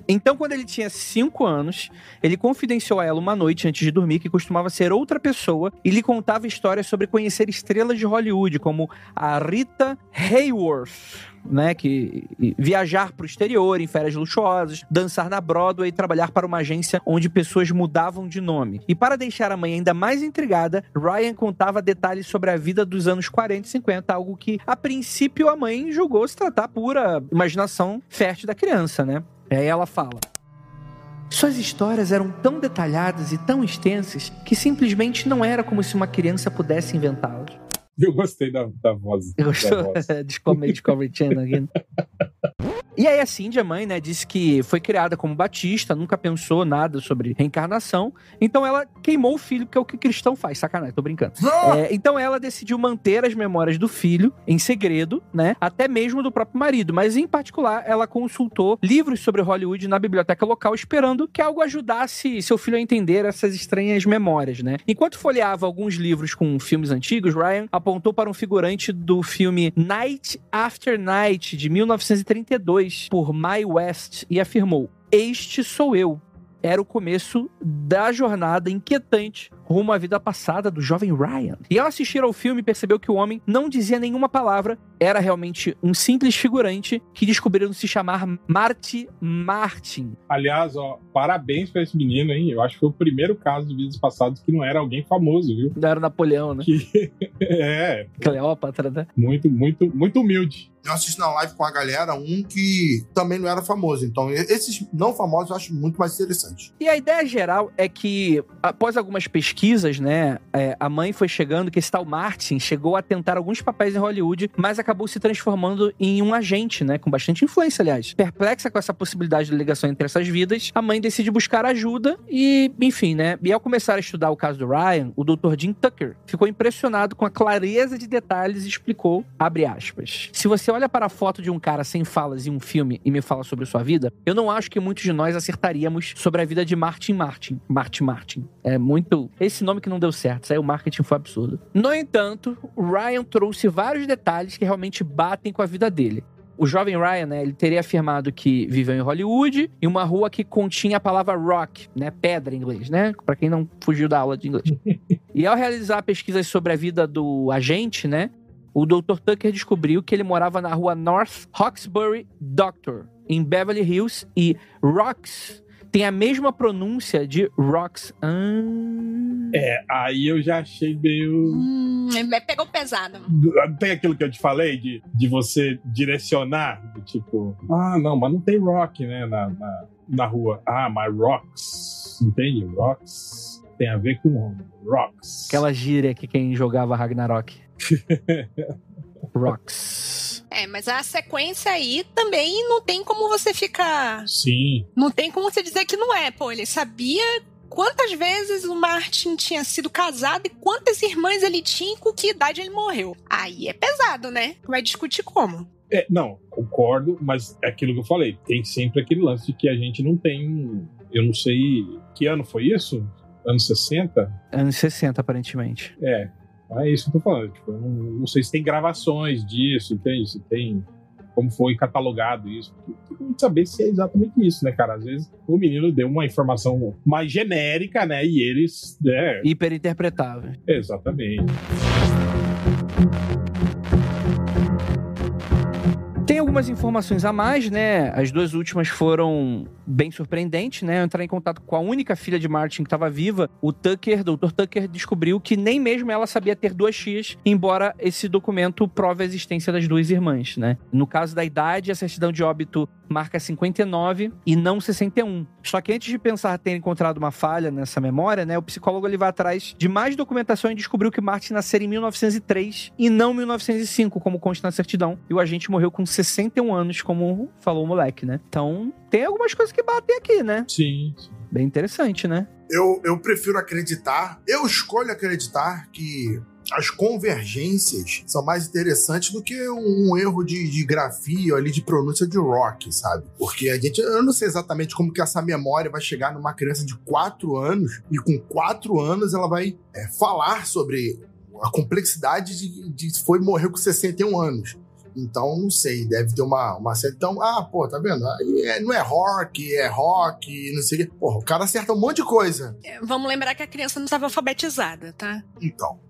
Então, quando ele tinha 5 anos, ele confidenciou a ela uma noite antes de dormir que costumava ser outra pessoa e lhe contava histórias sobre conhecer estrelas de Hollywood, como a Rita Hayworth, né, que viajar para o exterior em férias luxuosas, dançar na Broadway e trabalhar para uma agência onde pessoas mudavam de nome. E para deixar a mãe ainda mais intrigada, Ryan contava detalhes sobre a vida dos anos 40 e 50, algo que, a princípio, a mãe julgou se tratar pura imaginação fértil da criança, né? E aí ela fala: suas histórias eram tão detalhadas e tão extensas que simplesmente não era como se uma criança pudesse inventá-las. Eu gostei da voz. Gostou? Discovery Channel aqui. E aí a Cindy, a mãe, né, disse que foi criada como batista, nunca pensou nada sobre reencarnação, então ela queimou o filho, que é o que cristão faz, sacanagem, tô brincando. Então ela decidiu manter as memórias do filho em segredo, né, até mesmo do próprio marido, mas em particular ela consultou livros sobre Hollywood na biblioteca local, esperando que algo ajudasse seu filho a entender essas estranhas memórias, né. Enquanto folheava alguns livros com filmes antigos, Ryan apontou para um figurante do filme Night After Night, de 1932, por Mae West, e afirmou: este sou eu. Era o começo da jornada inquietante rumo à vida passada do jovem Ryan. E ao assistir ao filme, percebeu que o homem não dizia nenhuma palavra, era realmente um simples figurante que descobriram se chamar Marty Martin. Aliás, parabéns pra esse menino, hein? Eu acho que foi o primeiro caso de vidas passadas que não era alguém famoso, viu? Não era Napoleão, né? É. Cleópatra, né? Muito humilde. Eu assisti na live com a galera um que também não era famoso. Então, esses não famosos eu acho muito mais interessante. E a ideia geral é que, após algumas pesquisas, né, a mãe foi chegando que esse tal Martin chegou a tentar alguns papéis em Hollywood, mas acabou se transformando em um agente, né, com bastante influência, aliás. Perplexa com essa possibilidade de ligação entre essas vidas, a mãe decide buscar ajuda e, enfim, né, e ao começar a estudar o caso do Ryan, o Dr. Jim Tucker ficou impressionado com a clareza de detalhes e explicou, abre aspas, se você olha para a foto de um cara sem falas em um filme e me fala sobre sua vida, eu não acho que muitos de nós acertaríamos sobre a vida de Martin. É muito... Esse nome que não deu certo, isso aí o marketing foi absurdo. No entanto, Ryan trouxe vários detalhes que realmente batem com a vida dele. O jovem Ryan, né, ele teria afirmado que viveu em Hollywood, em uma rua que continha a palavra rock, né, pedra em inglês, né, pra quem não fugiu da aula de inglês. E ao realizar pesquisas sobre a vida do agente, né, o Dr. Tucker descobriu que ele morava na rua North Hawkesbury Doctor, em Beverly Hills, e Rocks tem a mesma pronúncia de Rocks. Aí eu já achei meio... Pegou pesado. Tem aquilo que eu te falei, de você direcionar, do tipo... não, mas não tem rock, né, na rua. Mas Rocks, entende? Rocks tem a ver com Rocks. Aquela gíria que quem jogava Ragnarok. Rocks. Mas a sequência aí também não tem como você ficar... Sim. Não tem como você dizer que não é. Pô, ele sabia quantas vezes o Martin tinha sido casado e quantas irmãs ele tinha e com que idade ele morreu. Aí é pesado, né? Vai discutir como. Não, concordo, mas é aquilo que eu falei. Tem sempre aquele lance de que a gente não tem... Eu não sei... Que ano foi isso? Anos 60? Anos 60, aparentemente. É isso que eu tô falando. Tipo, eu não sei se tem gravações disso, entende? Se tem como foi catalogado isso. Tem como saber se é exatamente isso, né, cara? Às vezes o menino deu uma informação mais genérica, né? E eles... Hiperinterpretável. Exatamente. Tem algumas informações a mais, né? As duas últimas foram bem surpreendentes, né? Entrar em contato com a única filha de Martin que estava viva, o Tucker, Dr. Tucker, descobriu que nem mesmo ela sabia ter duas tias, embora esse documento prove a existência das duas irmãs, né? No caso da idade, a certidão de óbito marca 59 e não 61. Só que antes de pensar ter encontrado uma falha nessa memória, né? O psicólogo ele vai atrás de mais documentação e descobriu que Martin nasceu em 1903 e não 1905, como consta na certidão. E o agente morreu com 61 anos, como falou o moleque, né? Então, tem algumas coisas que batem aqui, né? Sim. Bem interessante, né? Eu prefiro acreditar, eu escolho acreditar que as convergências são mais interessantes do que um erro de grafia ali, de pronúncia de rock, sabe? Porque eu não sei exatamente como que essa memória vai chegar numa criança de 4 anos e com 4 anos ela vai falar sobre a complexidade de morrer com 61 anos. Então, não sei, deve ter uma certa... Então, tá vendo? Não é rock, não sei o quê. Porra, o cara acerta um monte de coisa. Vamos lembrar que a criança não estava alfabetizada, tá? Então,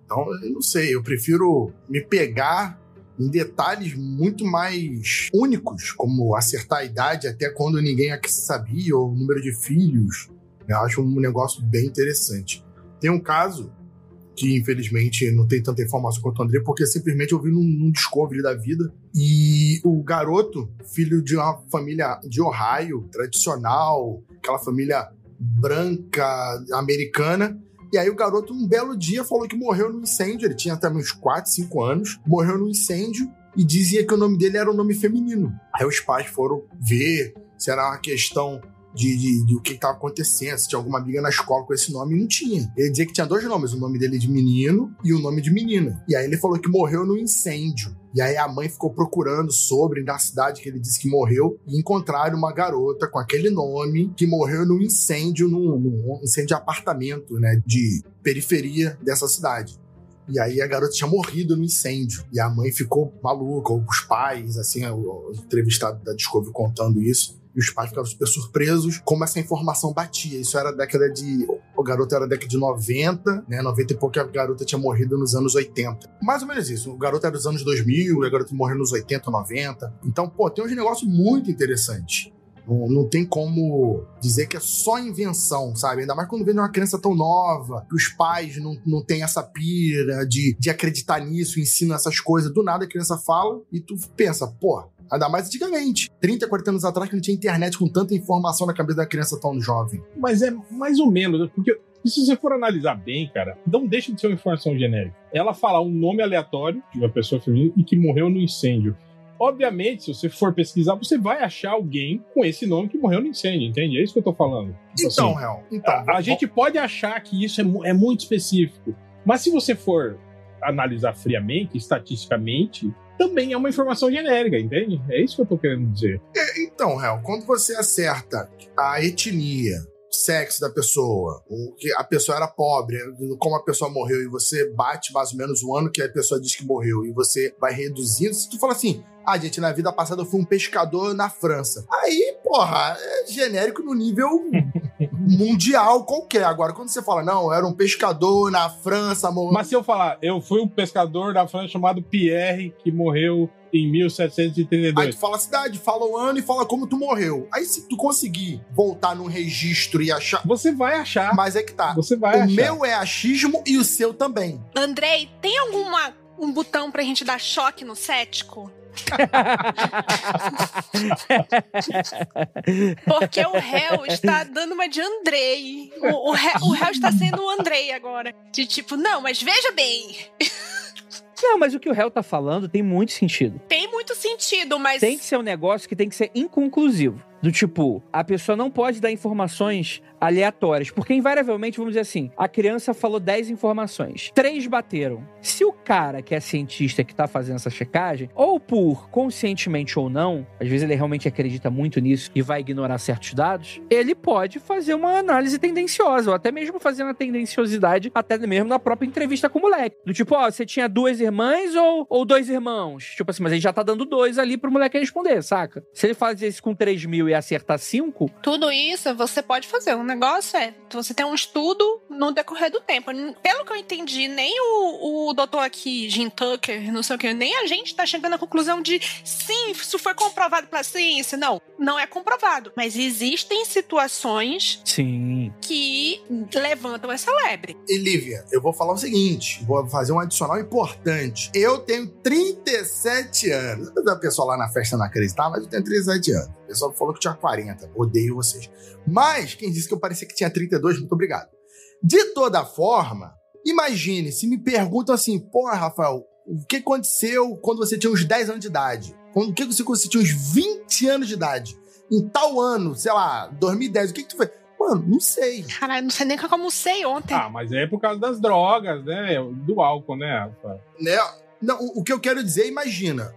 eu não sei, eu prefiro me pegar em detalhes muito mais únicos, como acertar a idade até quando ninguém aqui sabia, ou o número de filhos. Eu acho um negócio bem interessante. Tem um caso que infelizmente não tem tanta informação quanto o André, porque simplesmente eu vi num Discovery da vida, e o garoto, filho de uma família de Ohio, tradicional, aquela família branca, americana, e aí o garoto um belo dia falou que morreu num incêndio, ele tinha até uns 4, 5 anos, morreu num incêndio e dizia que o nome dele era um nome feminino. Aí os pais foram ver se era uma questão de o que estava acontecendo, se tinha alguma amiga na escola com esse nome, e não tinha. Ele dizia que tinha 2 nomes, o nome dele de menino e o nome de menina. E aí ele falou que morreu no incêndio. E aí a mãe ficou procurando sobre na cidade que ele disse que morreu e encontraram uma garota com aquele nome que morreu num incêndio, num incêndio de apartamento, né, de periferia dessa cidade. E aí a garota tinha morrido no incêndio. E a mãe ficou maluca, os pais, assim, o entrevistado da Discovery contando isso. E os pais ficavam super surpresos como essa informação batia. Isso era década de... O garoto era década de 90, né? 90 e pouco, a garota tinha morrido nos anos 80. Mais ou menos isso. O garoto era dos anos 2000, a garota morreu nos 80, 90. Então, tem uns negócios muito interessantes. Não tem como dizer que é só invenção, sabe? Ainda mais quando vem de uma criança tão nova, que os pais não têm essa pira de acreditar nisso, ensinam essas coisas. Do nada a criança fala e tu pensa, ainda mais antigamente. 30, 40 anos atrás que não tinha internet com tanta informação na cabeça da criança tão jovem. Mas é mais ou menos, porque se você for analisar bem, cara, não deixa de ser uma informação genérica. Ela falar um nome aleatório de uma pessoa feminina e que morreu no incêndio. Obviamente, se você for pesquisar, você vai achar alguém com esse nome que morreu no incêndio, entende? É isso que eu tô falando. Então, a gente pode achar que isso é muito específico, mas se você for analisar friamente, estatisticamente, também é uma informação genérica, entende? É isso que eu tô querendo dizer. Então, quando você acerta a etnia, sexo da pessoa, que a pessoa era pobre, como a pessoa morreu, e você bate mais ou menos o ano que a pessoa diz que morreu, e você vai reduzindo, se tu fala assim, gente, na vida passada eu fui um pescador na França. Aí, porra, é genérico no nível mundial qualquer. Agora, quando você fala, não, eu era um pescador na França... Mas se eu falar, eu fui um pescador da França chamado Pierre, que morreu em 1732. Aí tu fala a cidade, fala o ano e fala como tu morreu. Aí se tu conseguir voltar num registro e achar... Você vai achar. Mas é que tá. Você vai achar. O meu é achismo e o seu também. Andrei, tem um botão pra gente dar choque no cético? Porque o réu está dando uma de Andrei. O réu está sendo o Andrei agora. De tipo, não, mas veja bem. Não, mas o que o réu tá falando tem muito sentido. Tem muito sentido, mas... Tem que ser um negócio que tem que ser inconclusivo. Do tipo, a pessoa não pode dar informações aleatórias. Porque, invariavelmente, vamos dizer assim, a criança falou 10 informações. 3 bateram. Se o cara que é cientista que tá fazendo essa checagem, ou por conscientemente ou não, às vezes ele realmente acredita muito nisso e vai ignorar certos dados, ele pode fazer uma análise tendenciosa, ou até mesmo fazer uma tendenciosidade, até mesmo na própria entrevista com o moleque. Do tipo, você tinha 2 irmãs ou 2 irmãos? Tipo assim, mas ele já tá dando 2 ali pro moleque responder, saca? Se ele fazer isso com 3 mil e acertar 5... Tudo isso você pode fazer. O negócio é, você tem um estudo no decorrer do tempo. Pelo que eu entendi, nem o doutor aqui, Jim Tucker, não sei o que, nem a gente tá chegando à conclusão de sim, isso foi comprovado pela ciência. Não é comprovado. Mas existem situações sim, que levantam essa lebre. E Lívia, eu vou falar o seguinte, vou fazer um adicional importante. Eu tenho 37 anos. A pessoa lá na festa não acreditar, mas eu tenho 37 anos. O pessoal falou que tinha 40. Odeio vocês. Mas, quem disse que eu parecia que tinha 32, muito obrigado. De toda forma, imagine, se me perguntam assim, porra, Rafael, o que aconteceu quando você tinha uns 10 anos de idade? O que você tinha uns 20 anos de idade? Em tal ano, sei lá, 2010, o que tu fez? Mano, não sei. Caralho, não sei nem como sei ontem. Mas é por causa das drogas, né? Do álcool, né, Rafael? Né? Não, o que eu quero dizer, imagina,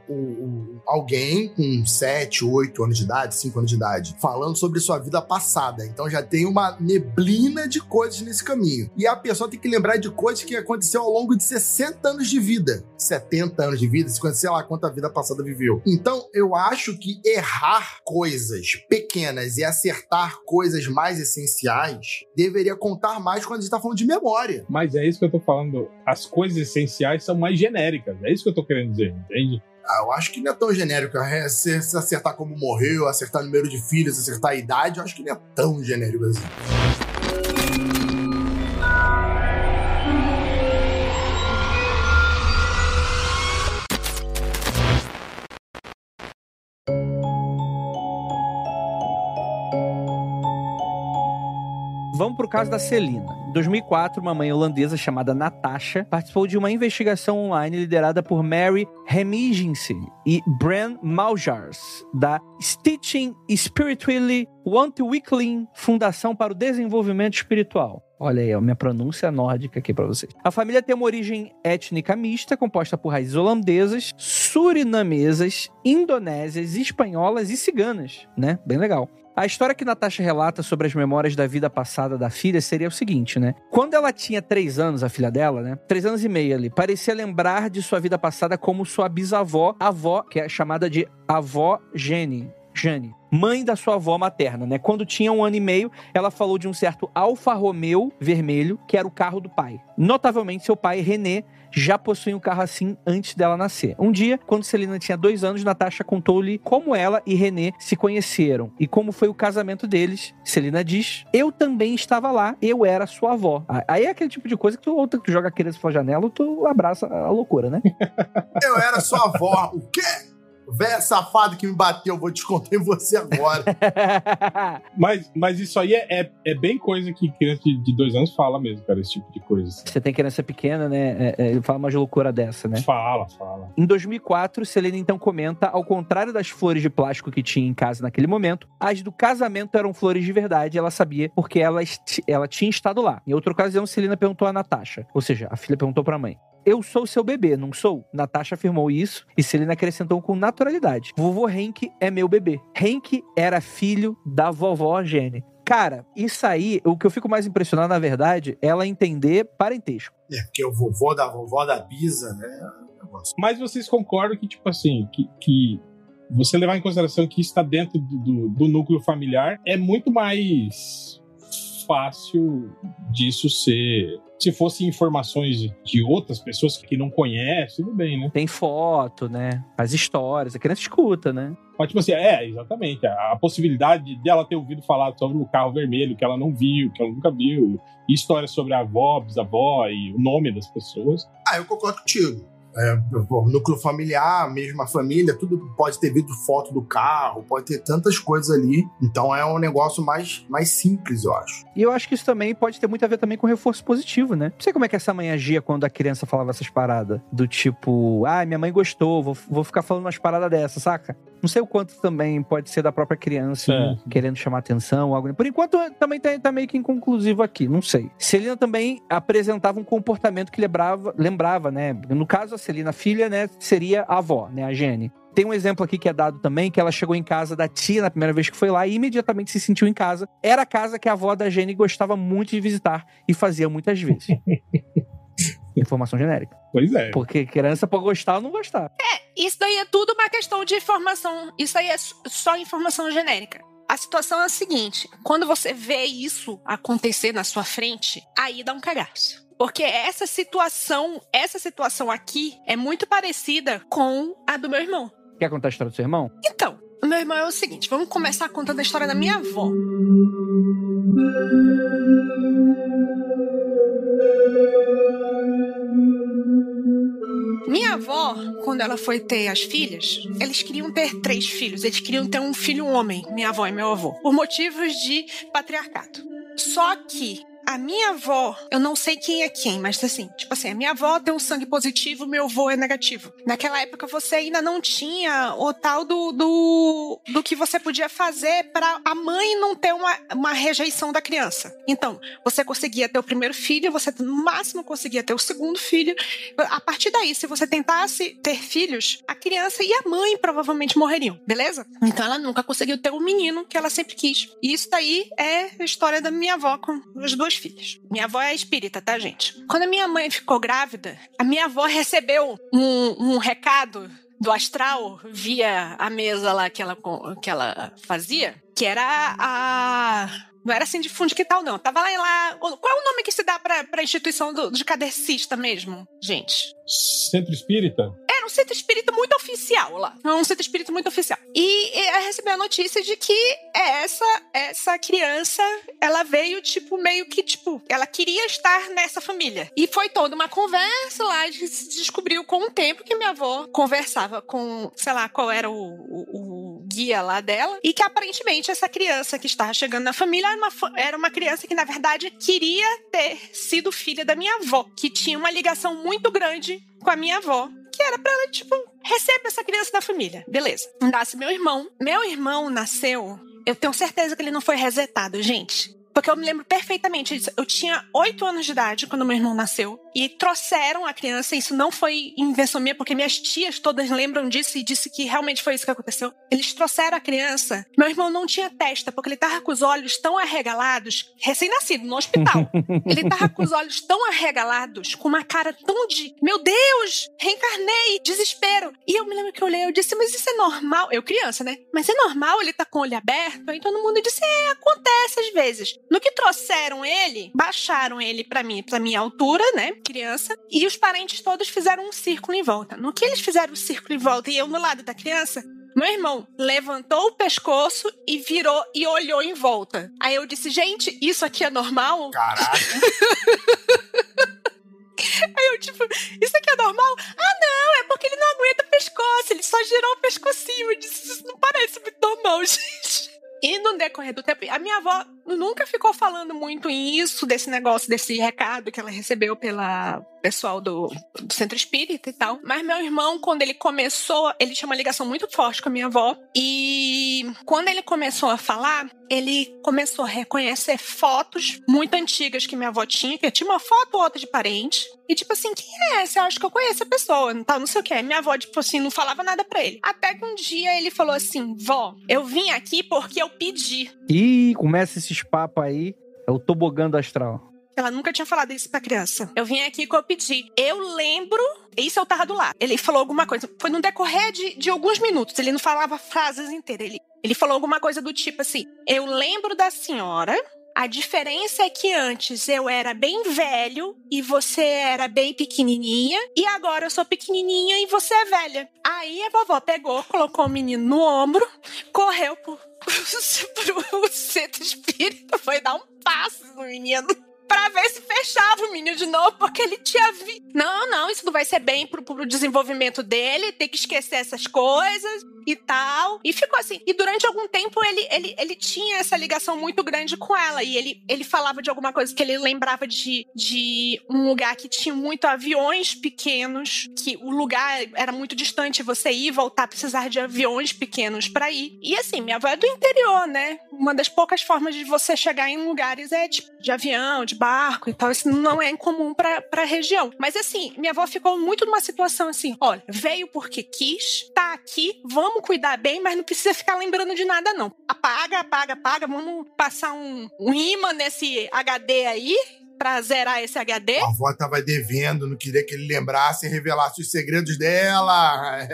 alguém com 7, 8 anos de idade, 5 anos de idade, falando sobre sua vida passada. Então já tem uma neblina de coisas nesse caminho. E a pessoa tem que lembrar de coisas que aconteceu ao longo de 60 anos de vida. 70 anos de vida, 50, sei lá quanta vida passada viveu. Então, eu acho que errar coisas pequenas e acertar coisas mais essenciais deveria contar mais quando a gente tá falando de memória. Mas é isso que eu tô falando. As coisas essenciais são mais genéricas. É isso que eu tô querendo dizer, entende? Eu acho que não é tão genérico. Se acertar como morreu, acertar o número de filhos, acertar a idade, eu acho que não é tão genérico assim. Vamos pro caso da Celina. Em 2004, uma mãe holandesa chamada Natasha participou de uma investigação online liderada por Mary Hemiginsen e Bran Maljars, da Stichting Spiritually Ontwikkeling, Fundação para o Desenvolvimento Espiritual. Olha aí, a minha pronúncia nórdica aqui pra vocês. A família tem uma origem étnica mista, composta por raízes holandesas, surinamesas, indonésias, espanholas e ciganas, né? Bem legal. A história que Natasha relata sobre as memórias da vida passada da filha seria o seguinte, né? Quando ela tinha 3 anos, a filha dela, né? 3 anos e meio ali, parecia lembrar de sua vida passada como sua bisavó, avó, que é chamada de avó Jane, mãe da sua avó materna, né? Quando tinha 1 ano e meio, ela falou de um certo Alfa Romeo vermelho, que era o carro do pai. Notavelmente, seu pai, René, já possuía um carro assim antes dela nascer. Um dia, quando Celina tinha 2 anos, Natasha contou-lhe como ela e René se conheceram e como foi o casamento deles. Celina diz, eu também estava lá, eu era sua avó. Aí é aquele tipo de coisa que tu joga a criança pela janela ou tu abraça a loucura, né? Eu era sua avó. O quê? Véia safado que me bateu, vou descontar em você agora. Mas isso aí é bem coisa que criança de 2 anos fala mesmo, cara, esse tipo de coisa. Assim. Você tem criança pequena, né? Ele fala uma loucura dessa, né? Fala. Em 2004, Celina então comenta, ao contrário das flores de plástico que tinha em casa naquele momento, as do casamento eram flores de verdade, ela sabia porque ela tinha estado lá. Em outra ocasião, Celina perguntou a Natasha, ou seja, a filha perguntou pra mãe, eu sou seu bebê, não sou? Natasha afirmou isso e Celina acrescentou com naturalidade. Vovô Henk é meu bebê. Henk era filho da vovó Jenny. Cara, isso aí, o que eu fico mais impressionado, na verdade, é ela entender parentesco. Porque o vovô da vovó da Bisa, né? Mas vocês concordam que, tipo assim, que você levar em consideração que isso está dentro do núcleo familiar é muito mais fácil disso ser... Se fossem informações de outras pessoas que não conhecem, tudo bem, né? Tem foto, né? As histórias, a criança escuta, né? Mas, tipo assim, exatamente. A possibilidade dela ter ouvido falar sobre o carro vermelho, que ela não viu, que ela nunca viu, e histórias sobre a avó, bisavó e o nome das pessoas. Eu concordo contigo. Núcleo familiar, mesma família, tudo pode ter visto foto do carro, pode ter tantas coisas ali. Então é um negócio mais simples, eu acho. E eu acho que isso também pode ter muito a ver também com reforço positivo, né? Não sei como é que essa mãe agia quando a criança falava essas paradas. Do tipo, minha mãe gostou, vou ficar falando umas paradas dessas, saca? Não sei o quanto também pode ser da própria criança querendo chamar atenção. Algo. Por enquanto, também tá meio que inconclusivo aqui, não sei. Celina também apresentava um comportamento que lembrava, né? No caso, a Celina, filha, né, seria a avó, né, a Jenny. Tem um exemplo aqui que é dado também, que ela chegou em casa da tia na primeira vez que foi lá e imediatamente se sentiu em casa. Era a casa que a avó da Jenny gostava muito de visitar e fazia muitas vezes. Informação genérica. Pois é. Porque criança pode gostar ou não gostar. Isso daí é tudo uma questão de informação. Isso aí é só informação genérica. A situação é a seguinte: quando você vê isso acontecer na sua frente, aí dá um cagaço. Porque essa situação aqui é muito parecida com a do meu irmão. Quer contar a história do seu irmão? Então, o meu irmão é o seguinte, vamos começar contando a história da minha avó. Minha avó, quando ela foi ter as filhas, eles queriam ter 3 filhos. Eles queriam ter um filho homem, minha avó e meu avô, por motivos de patriarcado. Só que a minha avó, eu não sei quem é quem, mas assim, tipo assim, a minha avó tem um sangue positivo, meu avô é negativo. Naquela época você ainda não tinha o tal do que você podia fazer para a mãe não ter uma rejeição da criança. Então, você conseguia ter o primeiro filho, você no máximo conseguia ter o segundo filho. A partir daí, se você tentasse ter filhos, a criança e a mãe provavelmente morreriam, beleza? Então ela nunca conseguiu ter o menino que ela sempre quis. E isso daí é a história da minha avó com as 2 filhas. Minha avó é espírita, tá, gente? Quando a minha mãe ficou grávida, a minha avó recebeu um recado do astral via a mesa lá que ela fazia, que era não era assim de fundo de quintal, não. Tava lá. Qual é o nome que se dá pra instituição de cadecista mesmo, gente? Centro Espírita? Era um centro espírita muito oficial lá. Um centro espírita muito oficial. E ela recebeu a notícia de que essa criança, ela veio, tipo, meio que, tipo, ela queria estar nessa família. E foi toda uma conversa lá, se descobriu com o tempo que minha avó conversava com, sei lá, qual era o guia lá dela, e que aparentemente essa criança que estava chegando na família era uma criança que, na verdade, queria ter sido filha da minha avó, que tinha uma ligação muito grande com a minha avó, que era pra ela, tipo, recebe essa criança da família. Beleza. Nasce meu irmão. Meu irmão nasceu, eu tenho certeza que ele não foi resetado, gente. Porque eu me lembro perfeitamente disso. Eu tinha 8 anos de idade quando meu irmão nasceu. E trouxeram a criança. Isso não foi invenção minha, porque minhas tias todas lembram disso e disse que realmente foi isso que aconteceu. Eles trouxeram a criança. Meu irmão não tinha testa, porque ele tava com os olhos tão arregalados, recém-nascido, no hospital. Ele tava com os olhos tão arregalados, com uma cara tão de, meu Deus, reencarnei, desespero. E eu me lembro que eu olhei, eu disse, mas isso é normal? Eu criança, né? Mas é normal ele tá com o olho aberto? Aí todo mundo disse, acontece às vezes. No que trouxeram ele, baixaram ele pra minha altura, né, criança, e os parentes todos fizeram um círculo em volta. No que eles fizeram o círculo em volta e eu no lado da criança, meu irmão levantou o pescoço e virou e olhou em volta. Aí eu disse, gente, isso aqui é normal? Caraca! Aí eu, tipo, isso aqui é normal? Ah, não, é porque ele não aguenta o pescoço, ele só girou o pescocinho. Eu disse, isso não parece muito normal, gente. E no decorrer do tempo, a minha avó nunca ficou falando muito isso, desse negócio, desse recado que ela recebeu pela pessoal do centro espírita e tal. Mas meu irmão, quando ele começou, ele tinha uma ligação muito forte com a minha avó. E quando ele começou a falar, ele começou a reconhecer fotos muito antigas que minha avó tinha, que tinha uma foto ou outra de parente. E tipo assim, quem é essa? Eu acho que eu conheço a pessoa, não sei o que. Minha avó, tipo assim, não falava nada pra ele. Até que um dia ele falou assim, vó, eu vim aqui porque eu pedi. Ih, começa esses papos aí, é o tobogã do astral. Ela nunca tinha falado isso pra criança. Eu vim aqui que eu pedi. Eu lembro... Isso eu tava do lado. Ele falou alguma coisa. Foi no decorrer de alguns minutos. Ele não falava frases inteiras. Ele falou alguma coisa do tipo assim... Eu lembro da senhora... A diferença é que antes eu era bem velho e você era bem pequenininha. E agora eu sou pequenininha e você é velha. Aí a vovó pegou, colocou o menino no ombro, correu pro centro espírita, foi dar um passo no menino pra ver se fechava o menino de novo, porque ele tinha visto. Não, isso não vai ser bem pro desenvolvimento dele, tem que esquecer essas coisas e tal. E ficou assim. E durante algum tempo ele tinha essa ligação muito grande com ela. E ele falava de alguma coisa que ele lembrava de um lugar que tinha muito aviões pequenos, que o lugar era muito distante, você ir e voltar, precisar de aviões pequenos pra ir. E assim, minha avó é do interior, né? Uma das poucas formas de você chegar em lugares é tipo de avião, de barco e tal. Isso não é incomum pra região. Mas assim, minha avó ficou muito numa situação assim, olha, veio porque quis, tá aqui, vamos cuidar bem, mas não precisa ficar lembrando de nada não. Apaga, vamos passar um imã nesse HD aí, pra zerar esse HD. A avó tava devendo, não queria que ele lembrasse e revelasse os segredos dela.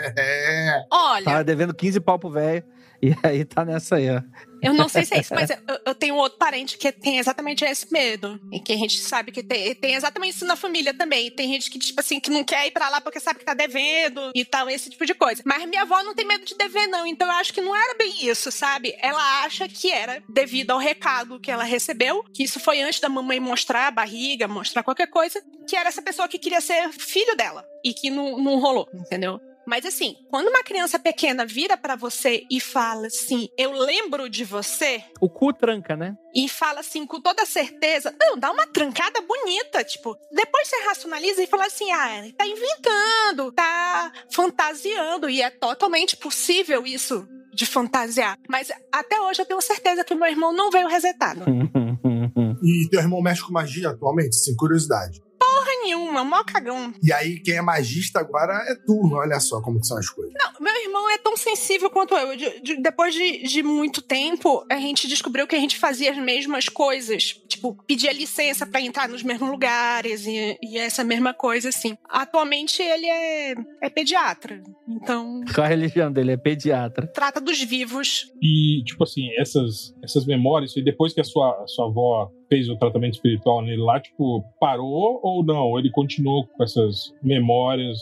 Olha... Tava devendo 15 pau pro velho, e aí tá nessa aí, ó. Eu não sei se é isso, mas eu tenho outro parente que tem exatamente esse medo. E que a gente sabe que tem exatamente isso na família também. Tem gente que, tipo assim, que não quer ir pra lá porque sabe que tá devendo e tal, esse tipo de coisa. Mas minha avó não tem medo de dever, não. Então eu acho que não era bem isso, sabe? Ela acha que era devido ao recado que ela recebeu, que isso foi antes da mamãe mostrar a barriga, mostrar qualquer coisa, que era essa pessoa que queria ser filho dela. E que não rolou, entendeu? Mas assim, quando uma criança pequena vira pra você e fala assim, eu lembro de você... O cu tranca, né? E fala assim, com toda certeza... Não, dá uma trancada bonita, tipo... Depois você racionaliza e fala assim, tá inventando, tá fantasiando. E é totalmente possível isso de fantasiar. Mas até hoje eu tenho certeza que meu irmão não veio resetado. E teu irmão mexe com magia atualmente? Sem curiosidade. Porra nenhuma, mó cagão. E aí, quem é magista agora é tu. Olha só como que são as coisas. Não, meu irmão é tão sensível quanto eu. Depois de muito tempo, a gente descobriu que a gente fazia as mesmas coisas. Tipo, pedia licença pra entrar nos mesmos lugares e essa mesma coisa, assim. Atualmente, ele é pediatra. Então... Qual a religião dele? É pediatra. Trata dos vivos. E, tipo assim, essas memórias, e depois que a sua avó fez o tratamento espiritual nele lá, tipo, parou ou não? Ele continuou com essas memórias?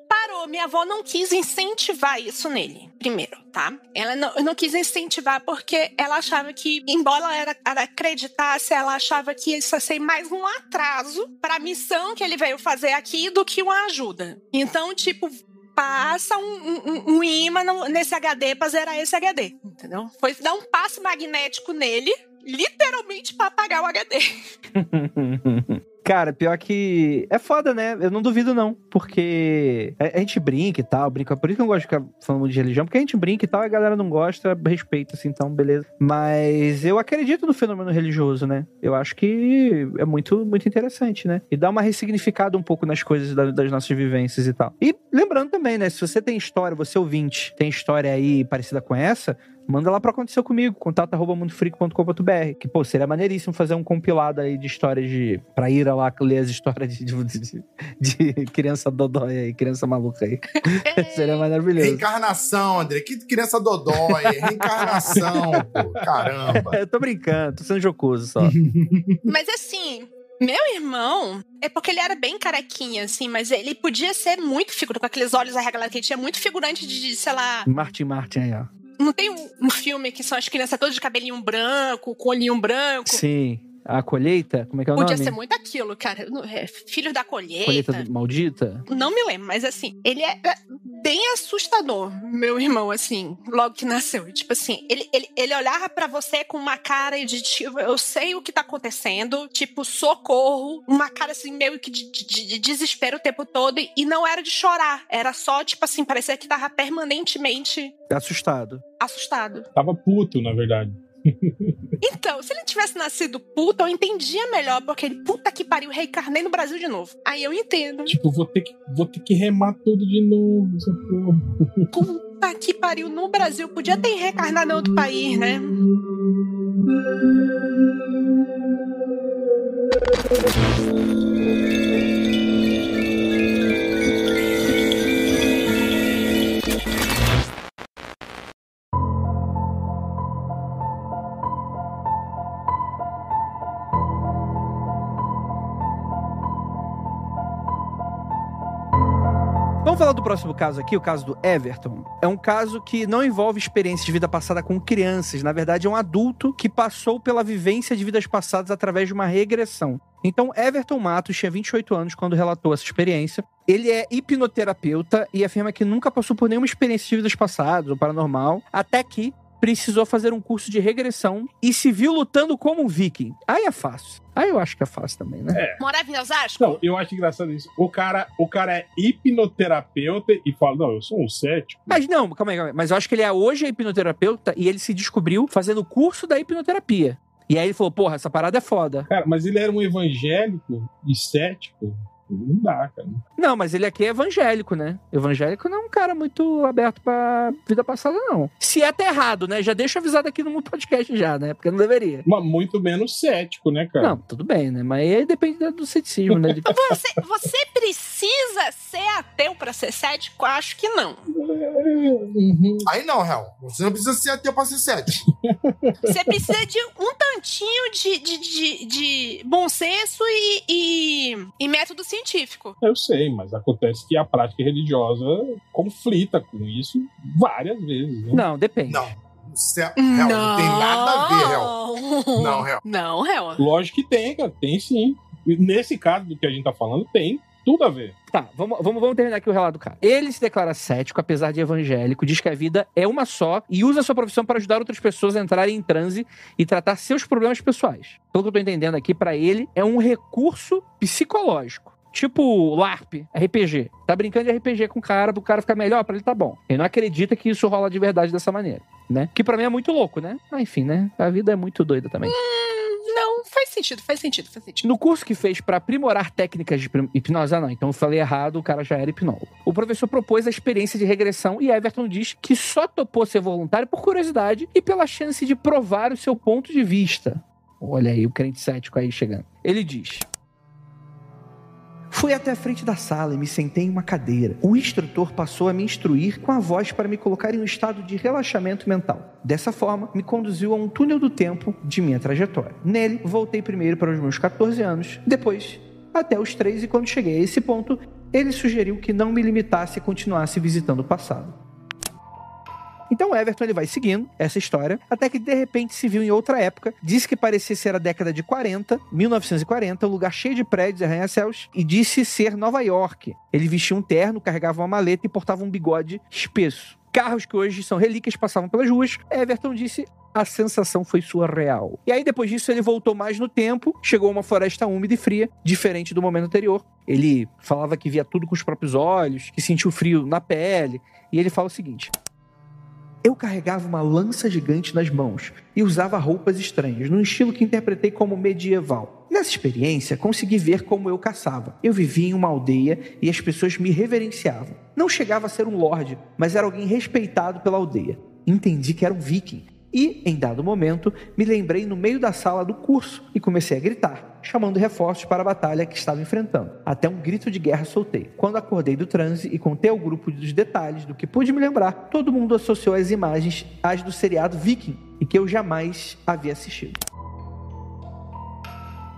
Parou. Minha avó não quis incentivar isso nele, primeiro, tá? Ela não quis incentivar porque ela achava que, embora ela acreditasse, ela achava que isso ia ser mais um atraso pra missão que ele veio fazer aqui do que uma ajuda. Então, tipo... passa um imã nesse HD pra zerar esse HD, entendeu? Foi dar um passe magnético nele, literalmente pra apagar o HD. Cara, pior que... É foda, né? Eu não duvido, não. Porque a gente brinca e tal, brinca... Por isso que eu não gosto de ficar falando de religião, porque a gente brinca e tal, e a galera não gosta, respeita, assim, então, beleza. Mas eu acredito no fenômeno religioso, né? Eu acho que é muito, muito interessante, né? E dá uma ressignificada um pouco nas coisas das nossas vivências e tal. E lembrando também, né? Se você tem história, você ouvinte, tem história aí parecida com essa... Manda lá pra Aconteceu Comigo, contato@mundofreak.com.br. Que, pô, seria maneiríssimo fazer um compilado aí de histórias pra ir lá ler as histórias de criança dodói aí, criança maluca aí. Seria maravilhoso. Reencarnação, André. Que criança dodói. Reencarnação, pô. Caramba. Eu tô brincando, tô sendo jocoso só. Mas assim... Meu irmão, é porque ele era bem carequinha, assim, mas ele podia ser muito figurante, com aqueles olhos arregalados que ele tinha, muito figurante de, sei lá... Martin aí, ó. Não tem um filme que são as crianças todas de cabelinho branco, com olhinho branco? Sim. A colheita? Como é que é o nome? Podia ser muito aquilo, cara. Filho da colheita. Colheita maldita? Não me lembro, mas assim, ele é bem assustador, meu irmão, assim, logo que nasceu. Tipo assim, ele olhava pra você com uma cara de tipo, eu sei o que tá acontecendo, tipo, socorro, uma cara assim, meio que de desespero o tempo todo, e não era de chorar, era só, tipo assim, parecia que tava permanentemente... Assustado. Tava puto, na verdade. Então, se ele tivesse nascido puta, eu entendia melhor, porque ele, puta que pariu, reencarnei no Brasil de novo. Aí eu entendo. Tipo, vou ter que remar tudo de novo, essa porra. Puta que pariu, no Brasil, podia ter reencarnado em outro país, né? Vamos falar do próximo caso aqui, o caso do Everton. É um caso que não envolve experiência de vida passada com crianças. Na verdade, é um adulto que passou pela vivência de vidas passadas através de uma regressão. Então, Everton Matos tinha 28 anos quando relatou essa experiência. Ele é hipnoterapeuta e afirma que nunca passou por nenhuma experiência de vidas passadas ou paranormal, até que precisou fazer um curso de regressão e se viu lutando como um viking. Aí é fácil. Aí eu acho que é fácil também, né? Morava em Osasco? Não, eu acho engraçado isso. O cara é hipnoterapeuta e fala, não, eu sou um cético. Mas não, calma aí. Mas eu acho que ele hoje é hipnoterapeuta e ele se descobriu fazendo o curso da hipnoterapia. E aí ele falou, porra, essa parada é foda. Cara, mas ele era um evangélico e cético. Não dá, cara. Não, mas ele aqui é evangélico, né? Evangélico não é um cara muito aberto pra vida passada, não. Se é, tá errado, né? Já deixa avisado aqui no podcast já, né? Porque não deveria. Mas muito menos cético, né, cara? Não, tudo bem, né? Mas aí depende do ceticismo, né? Você precisa ser ateu pra ser cético? Acho que não. Aí não, Hel. Você não precisa ser ateu pra ser cético. Você precisa de um tantinho de bom senso e método científico. Eu sei, mas acontece que a prática religiosa conflita com isso várias vezes, né? Não, depende. Não. Hel, não tem nada a ver, Hel. Não, Hel. Não, Hel. Lógico que tem, cara. Tem sim. Nesse caso do que a gente tá falando, tem tudo a ver. Tá, vamos terminar aqui o relato do cara. Ele se declara cético, apesar de evangélico, diz que a vida é uma só e usa a sua profissão para ajudar outras pessoas a entrarem em transe e tratar seus problemas pessoais. Pelo que eu tô entendendo aqui, pra ele, é um recurso psicológico. Tipo LARP, RPG. Tá brincando de RPG com o cara, pro cara ficar melhor, pra ele tá bom. Ele não acredita que isso rola de verdade dessa maneira, né? Que pra mim é muito louco, né? Mas enfim, né? A vida é muito doida também. Não, faz sentido. No curso que fez pra aprimorar técnicas de hipnose, não, então eu falei errado, o cara já era hipnólogo. O professor propôs a experiência de regressão e Everton diz que só topou ser voluntário por curiosidade e pela chance de provar o seu ponto de vista. Olha aí o crente cético aí chegando. Ele diz: fui até a frente da sala e me sentei em uma cadeira. O instrutor passou a me instruir com a voz para me colocar em um estado de relaxamento mental. Dessa forma, me conduziu a um túnel do tempo de minha trajetória. Nele, voltei primeiro para os meus 14 anos, depois até os 3, e quando cheguei a esse ponto, ele sugeriu que não me limitasse e continuasse visitando o passado. Então Everton ele vai seguindo essa história, até que de repente se viu em outra época, disse que parecia ser a década de 1940, um lugar cheio de prédios e arranha-céus, e disse ser Nova York. Ele vestia um terno, carregava uma maleta e portava um bigode espesso. Carros que hoje são relíquias passavam pelas ruas. Everton disse: a sensação foi surreal. E aí depois disso ele voltou mais no tempo, chegou a uma floresta úmida e fria, diferente do momento anterior. Ele falava que via tudo com os próprios olhos, que sentiu frio na pele, e ele fala o seguinte: eu carregava uma lança gigante nas mãos e usava roupas estranhas, num estilo que interpretei como medieval. Nessa experiência, consegui ver como eu caçava. Eu vivia em uma aldeia e as pessoas me reverenciavam. Não chegava a ser um lorde, mas era alguém respeitado pela aldeia. Entendi que era um viking. E, em dado momento, me lembrei no meio da sala do curso e comecei a gritar, chamando reforços para a batalha que estava enfrentando. Até um grito de guerra soltei. Quando acordei do transe e contei ao grupo dos detalhes do que pude me lembrar, todo mundo associou as imagens às do seriado Viking, e que eu jamais havia assistido.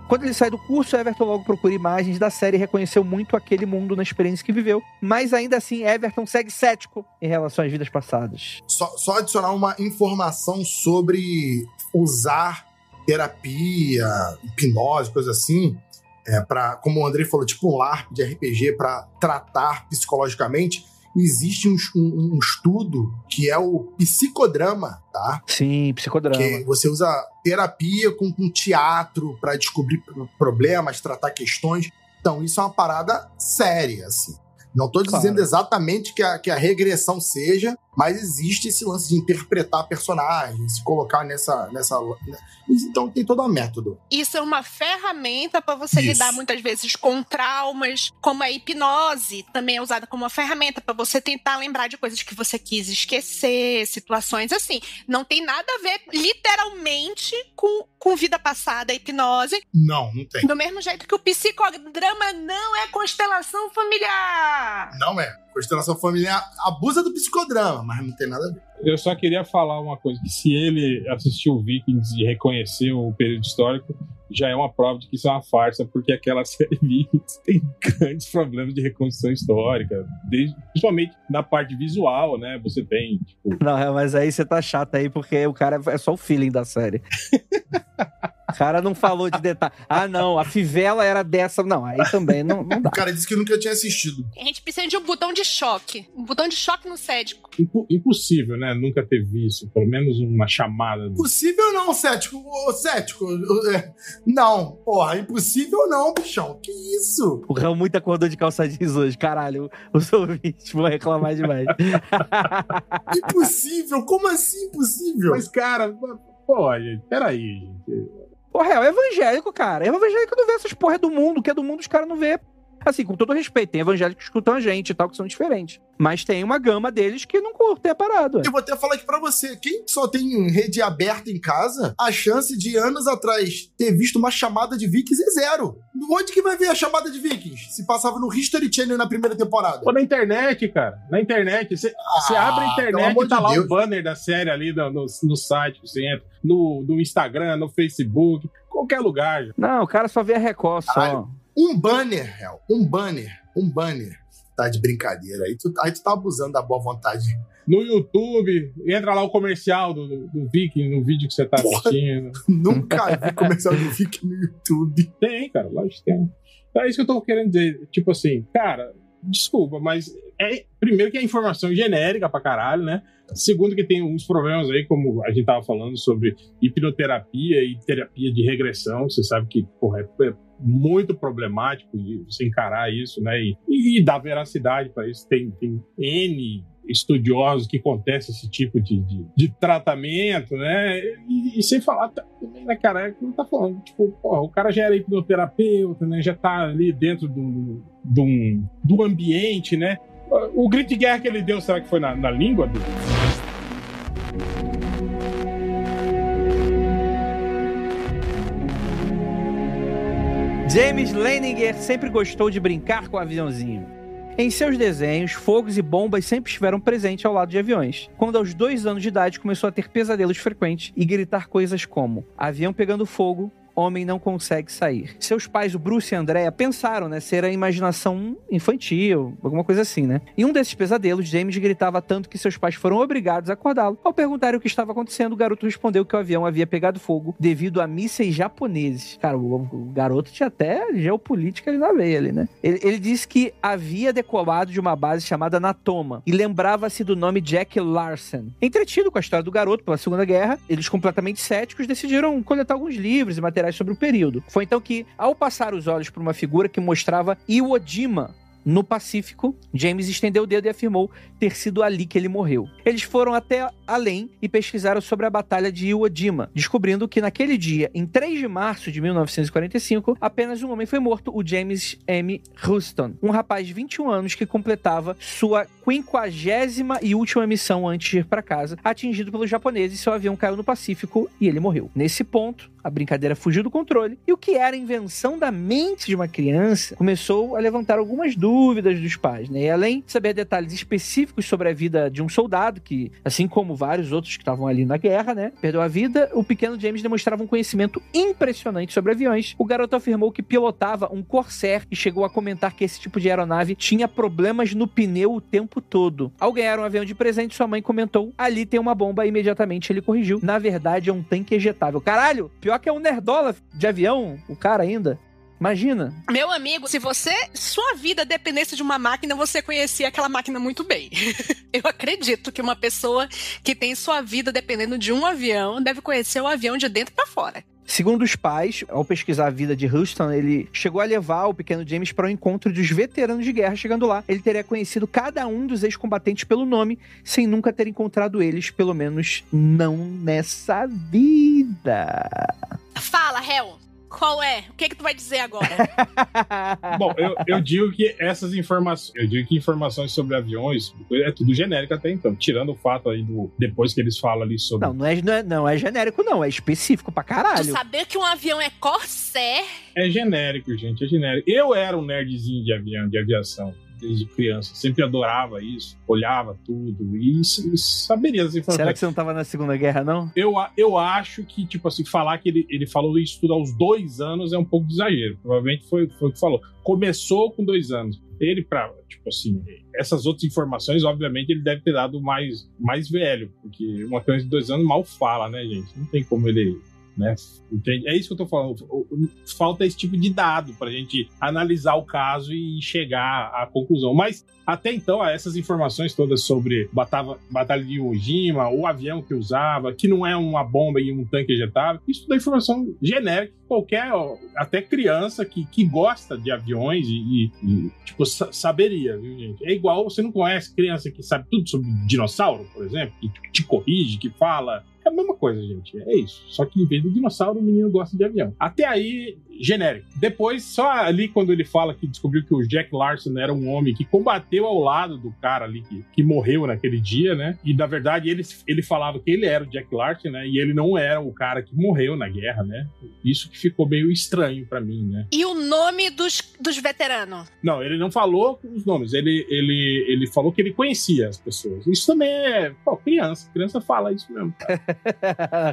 Quando ele sai do curso, Everton logo procura imagens da série e reconheceu muito aquele mundo na experiência que viveu, mas ainda assim Everton segue cético em relação às vidas passadas. Só adicionar uma informação sobre usar terapia, hipnose, coisa assim, como o Andrei falou, tipo um LARP de RPG para tratar psicologicamente. Existe um estudo que é o psicodrama, tá? Sim, psicodrama. Que você usa terapia com teatro para descobrir problemas, tratar questões. Então, isso é uma parada séria, assim. Não estou dizendo exatamente que a regressão seja, Mas existe esse lance de interpretar personagens, se colocar nessa... Então tem todo um método. Isso é uma ferramenta para você lidar muitas vezes com traumas, como a hipnose também é usada como uma ferramenta para você tentar lembrar de coisas que você quis esquecer, situações assim. Não tem nada a ver literalmente com vida passada, a hipnose. Não tem. Do mesmo jeito que o psicodrama não é constelação familiar. Não é. Constelação familiar abusa do psicodrama, mas não tem nada a ver. Eu só queria falar uma coisa, que se ele assistiu Vikings e reconheceu o período histórico, já é uma prova de que isso é uma farsa, porque aquela série Vikings tem grandes problemas de reconstrução histórica, principalmente na parte visual, né? Você tem, tipo... Não, mas aí você tá chato aí, porque o cara é só o feeling da série. O cara não falou de detalhe. Ah, não, a fivela era dessa. Não, aí também não dá. O cara disse que nunca tinha assistido. A gente precisa de um botão de choque. Um botão de choque no cético. Impossível, né? Nunca ter visto. Pelo menos uma chamada. Impossível não, cético. Cético. Não, porra. Impossível não, bichão. Que isso? O Raul muito acordou de calça jeans hoje. Caralho, os ouvintes vão reclamar demais. Impossível? Como assim impossível? Mas, cara, pô, gente, peraí, gente. Porra, é evangélico, cara. É evangélico não vê essas porra do mundo. O que é do mundo os caras não vê. Assim, com todo respeito, tem evangélicos que escutam a gente e tal, que são diferentes. Mas tem uma gama deles que não curtem a parada. Eu vou até falar aqui pra você, quem só tem rede aberta em casa, a chance de anos atrás ter visto uma chamada de Vikings é zero. Onde que vai ver a chamada de Vikings? Se passava no History Channel na primeira temporada. Ou na internet, cara. Na internet. Você abre a internet e tá lá o banner da série ali no site, você entra. No Instagram, no Facebook, qualquer lugar. Não, o cara só vê a Record, só. Um banner, Hel. Um banner. Tá de brincadeira. Aí tu tá abusando da boa vontade. No YouTube, entra lá o comercial do Viking no vídeo que você tá assistindo. Nunca vi comercial do Viking no YouTube. Tem, cara, lógico que tem. Então é isso que eu tô querendo dizer. Tipo assim, cara, desculpa, mas primeiro que é informação genérica pra caralho, né? Segundo que tem uns problemas aí, como a gente tava falando sobre hipnoterapia e terapia de regressão. Você sabe que, porra, é muito problemático você encarar isso, né? E dar veracidade para isso. Tem N estudiosos que contestam esse tipo de tratamento, né? E sem falar também, né, cara, que não tá falando, tipo, porra, o cara já era hipnoterapeuta, né? Já tá ali dentro do ambiente, né? O grito de guerra que ele deu, será que foi na língua do... James Leininger sempre gostou de brincar com o aviãozinho. Em seus desenhos, fogos e bombas sempre estiveram presentes ao lado de aviões. Quando aos 2 anos de idade começou a ter pesadelos frequentes e gritar coisas como: avião pegando fogo, homem não consegue sair. Seus pais, o Bruce e a Andrea, pensaram, né, ser a imaginação infantil, alguma coisa assim, né? Em um desses pesadelos, James gritava tanto que seus pais foram obrigados a acordá-lo. Ao perguntar o que estava acontecendo, o garoto respondeu que o avião havia pegado fogo devido a mísseis japoneses. Cara, o garoto tinha até geopolítica ali na veia, ali, né? Ele disse que havia decolado de uma base chamada Natoma e lembrava-se do nome Jack Larson. Entretido com a história do garoto pela Segunda Guerra, eles, completamente céticos, decidiram coletar alguns livros e materiais sobre o período. Foi então que, ao passar os olhos por uma figura que mostrava Iwo Jima no Pacífico, James estendeu o dedo e afirmou ter sido ali que ele morreu. Eles foram até além e pesquisaram sobre a Batalha de Iwo Jima, descobrindo que naquele dia, em 3 de março de 1945, apenas um homem foi morto, o James M. Houston, um rapaz de 21 anos que completava sua 50ª e última missão antes de ir para casa. Atingido pelos japoneses, seu avião caiu no Pacífico e ele morreu. Nesse ponto, a brincadeira fugiu do controle e o que era a invenção da mente de uma criança começou a levantar algumas dúvidas dos pais, né? E além de saber detalhes específicos sobre a vida de um soldado que, assim como vários outros que estavam ali na guerra, né, perdeu a vida, o pequeno James demonstrava um conhecimento impressionante sobre aviões. O garoto afirmou que pilotava um Corsair e chegou a comentar que esse tipo de aeronave tinha problemas no pneu o tempo todo. Ao ganhar um avião de presente, sua mãe comentou: ali tem uma bomba, e imediatamente ele corrigiu: na verdade é um tanque ejetável. Caralho, pior que é um nerdola de avião, o cara ainda. Imagina. Meu amigo, se sua vida dependesse de uma máquina, você conhecia aquela máquina muito bem. Eu acredito que uma pessoa que tem sua vida dependendo de um avião deve conhecer o avião de dentro pra fora. Segundo os pais, ao pesquisar a vida de Huston, ele chegou a levar o pequeno James para o encontro dos veteranos de guerra. Chegando lá, ele teria conhecido cada um dos ex-combatentes pelo nome, sem nunca ter encontrado eles, pelo menos não nessa vida. Fala, Hel. Qual é? O que tu vai dizer agora? Bom, eu digo que essas informações... Eu digo que informações sobre aviões é tudo genérico até então. Tirando o fato aí do... Depois que eles falam ali sobre... Não é genérico, não. É específico pra caralho. Tu saber que um avião é Corsair... É genérico, gente. É genérico. Eu era um nerdzinho de aviação. Desde criança, sempre adorava isso, olhava tudo e saberia as informações. Será que você não tava na Segunda Guerra, não? Eu acho que, tipo assim, falar que ele falou isso tudo aos 2 anos é um pouco de exagero. Provavelmente foi o que falou. Começou com 2 anos. Ele, tipo assim, essas outras informações, obviamente, ele deve ter dado mais velho, porque uma criança de 2 anos mal fala, né, gente? Não tem como ele... Né? Entende? É isso que eu tô falando. Falta esse tipo de dado pra gente analisar o caso e chegar à conclusão. Mas até então, essas informações todas sobre Batalha de Iwo Jima, o avião que usava, que não é uma bomba e um tanque ejetável, isso tudo é informação genérica. Qualquer, até criança que gosta de aviões e tipo, saberia, viu, gente? É igual, você não conhece criança que sabe tudo sobre dinossauro, por exemplo, que te corrige, que fala. É a mesma coisa, gente. É isso. Só que em vez do dinossauro, o menino gosta de avião. Até aí, genérico. Depois, só ali quando ele fala que descobriu que o Jack Larson era um homem que combateu ao lado do cara ali que morreu naquele dia, né? E, na verdade, ele falava que ele era o Jack Larson, né? E ele não era o cara que morreu na guerra, né? Isso que ficou meio estranho pra mim, né? E o nome dos veteranos? Não, ele não falou os nomes. Ele falou que ele conhecia as pessoas. Isso também é... Pô, criança. Criança fala isso mesmo, cara.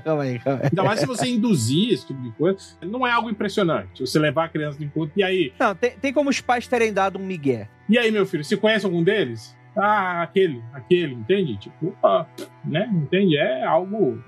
Calma aí. Ainda mais se você induzir esse tipo de coisa, não é algo impressionante. Você levar a criança de encontro, e aí... Não, tem como os pais terem dado um migué. E aí, meu filho, você conhece algum deles? Ah, aquele, entende? Tipo, né? Entende? É algo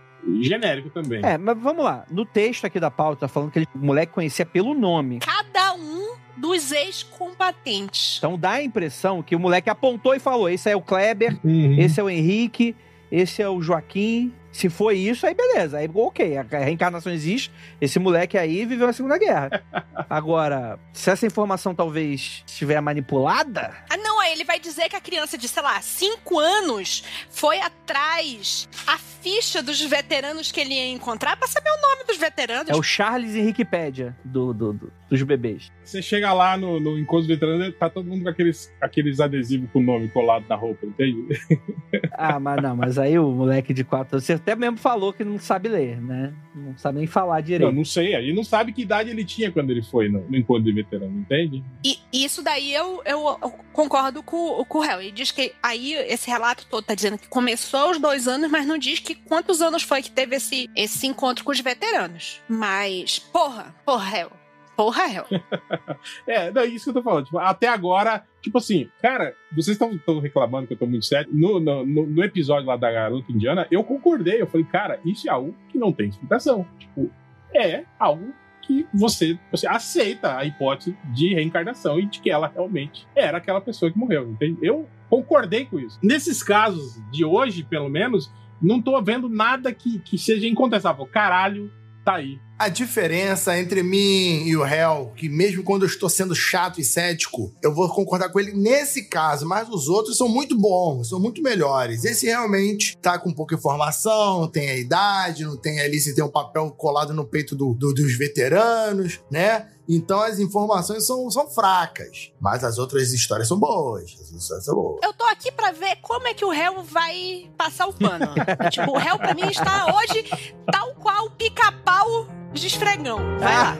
genérico também. Mas vamos lá. No texto aqui da pauta, tá falando que o moleque conhecia pelo nome. Cada um dos ex-combatentes. Então dá a impressão que o moleque apontou e falou, esse é o Kleber, esse é o Henrique, esse é o Joaquim... Se foi isso, aí beleza. Aí, ok, a reencarnação existe. Esse moleque aí viveu a Segunda Guerra. Agora, se essa informação talvez estiver manipulada... Não, aí ele vai dizer que a criança de, sei lá, 5 anos foi atrás a ficha dos veteranos que ele ia encontrar pra saber o nome dos veteranos. É o Charles Henriquepédia dos bebês. Você chega lá no encontro dos veteranos, tá todo mundo com aqueles adesivos com o nome colado na roupa, entende? Mas aí o moleque de 4 anos, você até mesmo falou que não sabe ler, né? Não sabe nem falar direito. Não sei, a gente não sabe que idade ele tinha quando ele foi no encontro de veterano, entende? E isso daí eu concordo com o Hel. Ele diz que aí esse relato todo tá dizendo que começou aos 2 anos, mas não diz que quantos anos foi que teve esse encontro com os veteranos. Mas, porra, Hel. Não, isso que eu tô falando. Tipo, até agora, tipo assim, cara, vocês estão reclamando que eu tô muito sério. No episódio lá da garota indiana, eu concordei. Eu falei, cara, isso é algo que não tem explicação. Tipo, é algo que você aceita a hipótese de reencarnação e de que ela realmente era aquela pessoa que morreu, entende? Eu concordei com isso. Nesses casos de hoje, pelo menos, não tô vendo nada que seja incontestável. Caralho, tá aí. A diferença entre mim e o Hel, que mesmo quando eu estou sendo chato e cético, eu vou concordar com ele nesse caso, mas os outros são muito bons, são muito melhores. Esse realmente tá com pouca informação, não tem a idade, não tem ali se tem um papel colado no peito dos veteranos, né? Então as informações são fracas, mas as outras histórias são boas. Eu tô aqui pra ver como é que o Hel vai passar o pano. Tipo, o Hel pra mim está hoje tal qual o pica-pau de esfregão. Vai lá.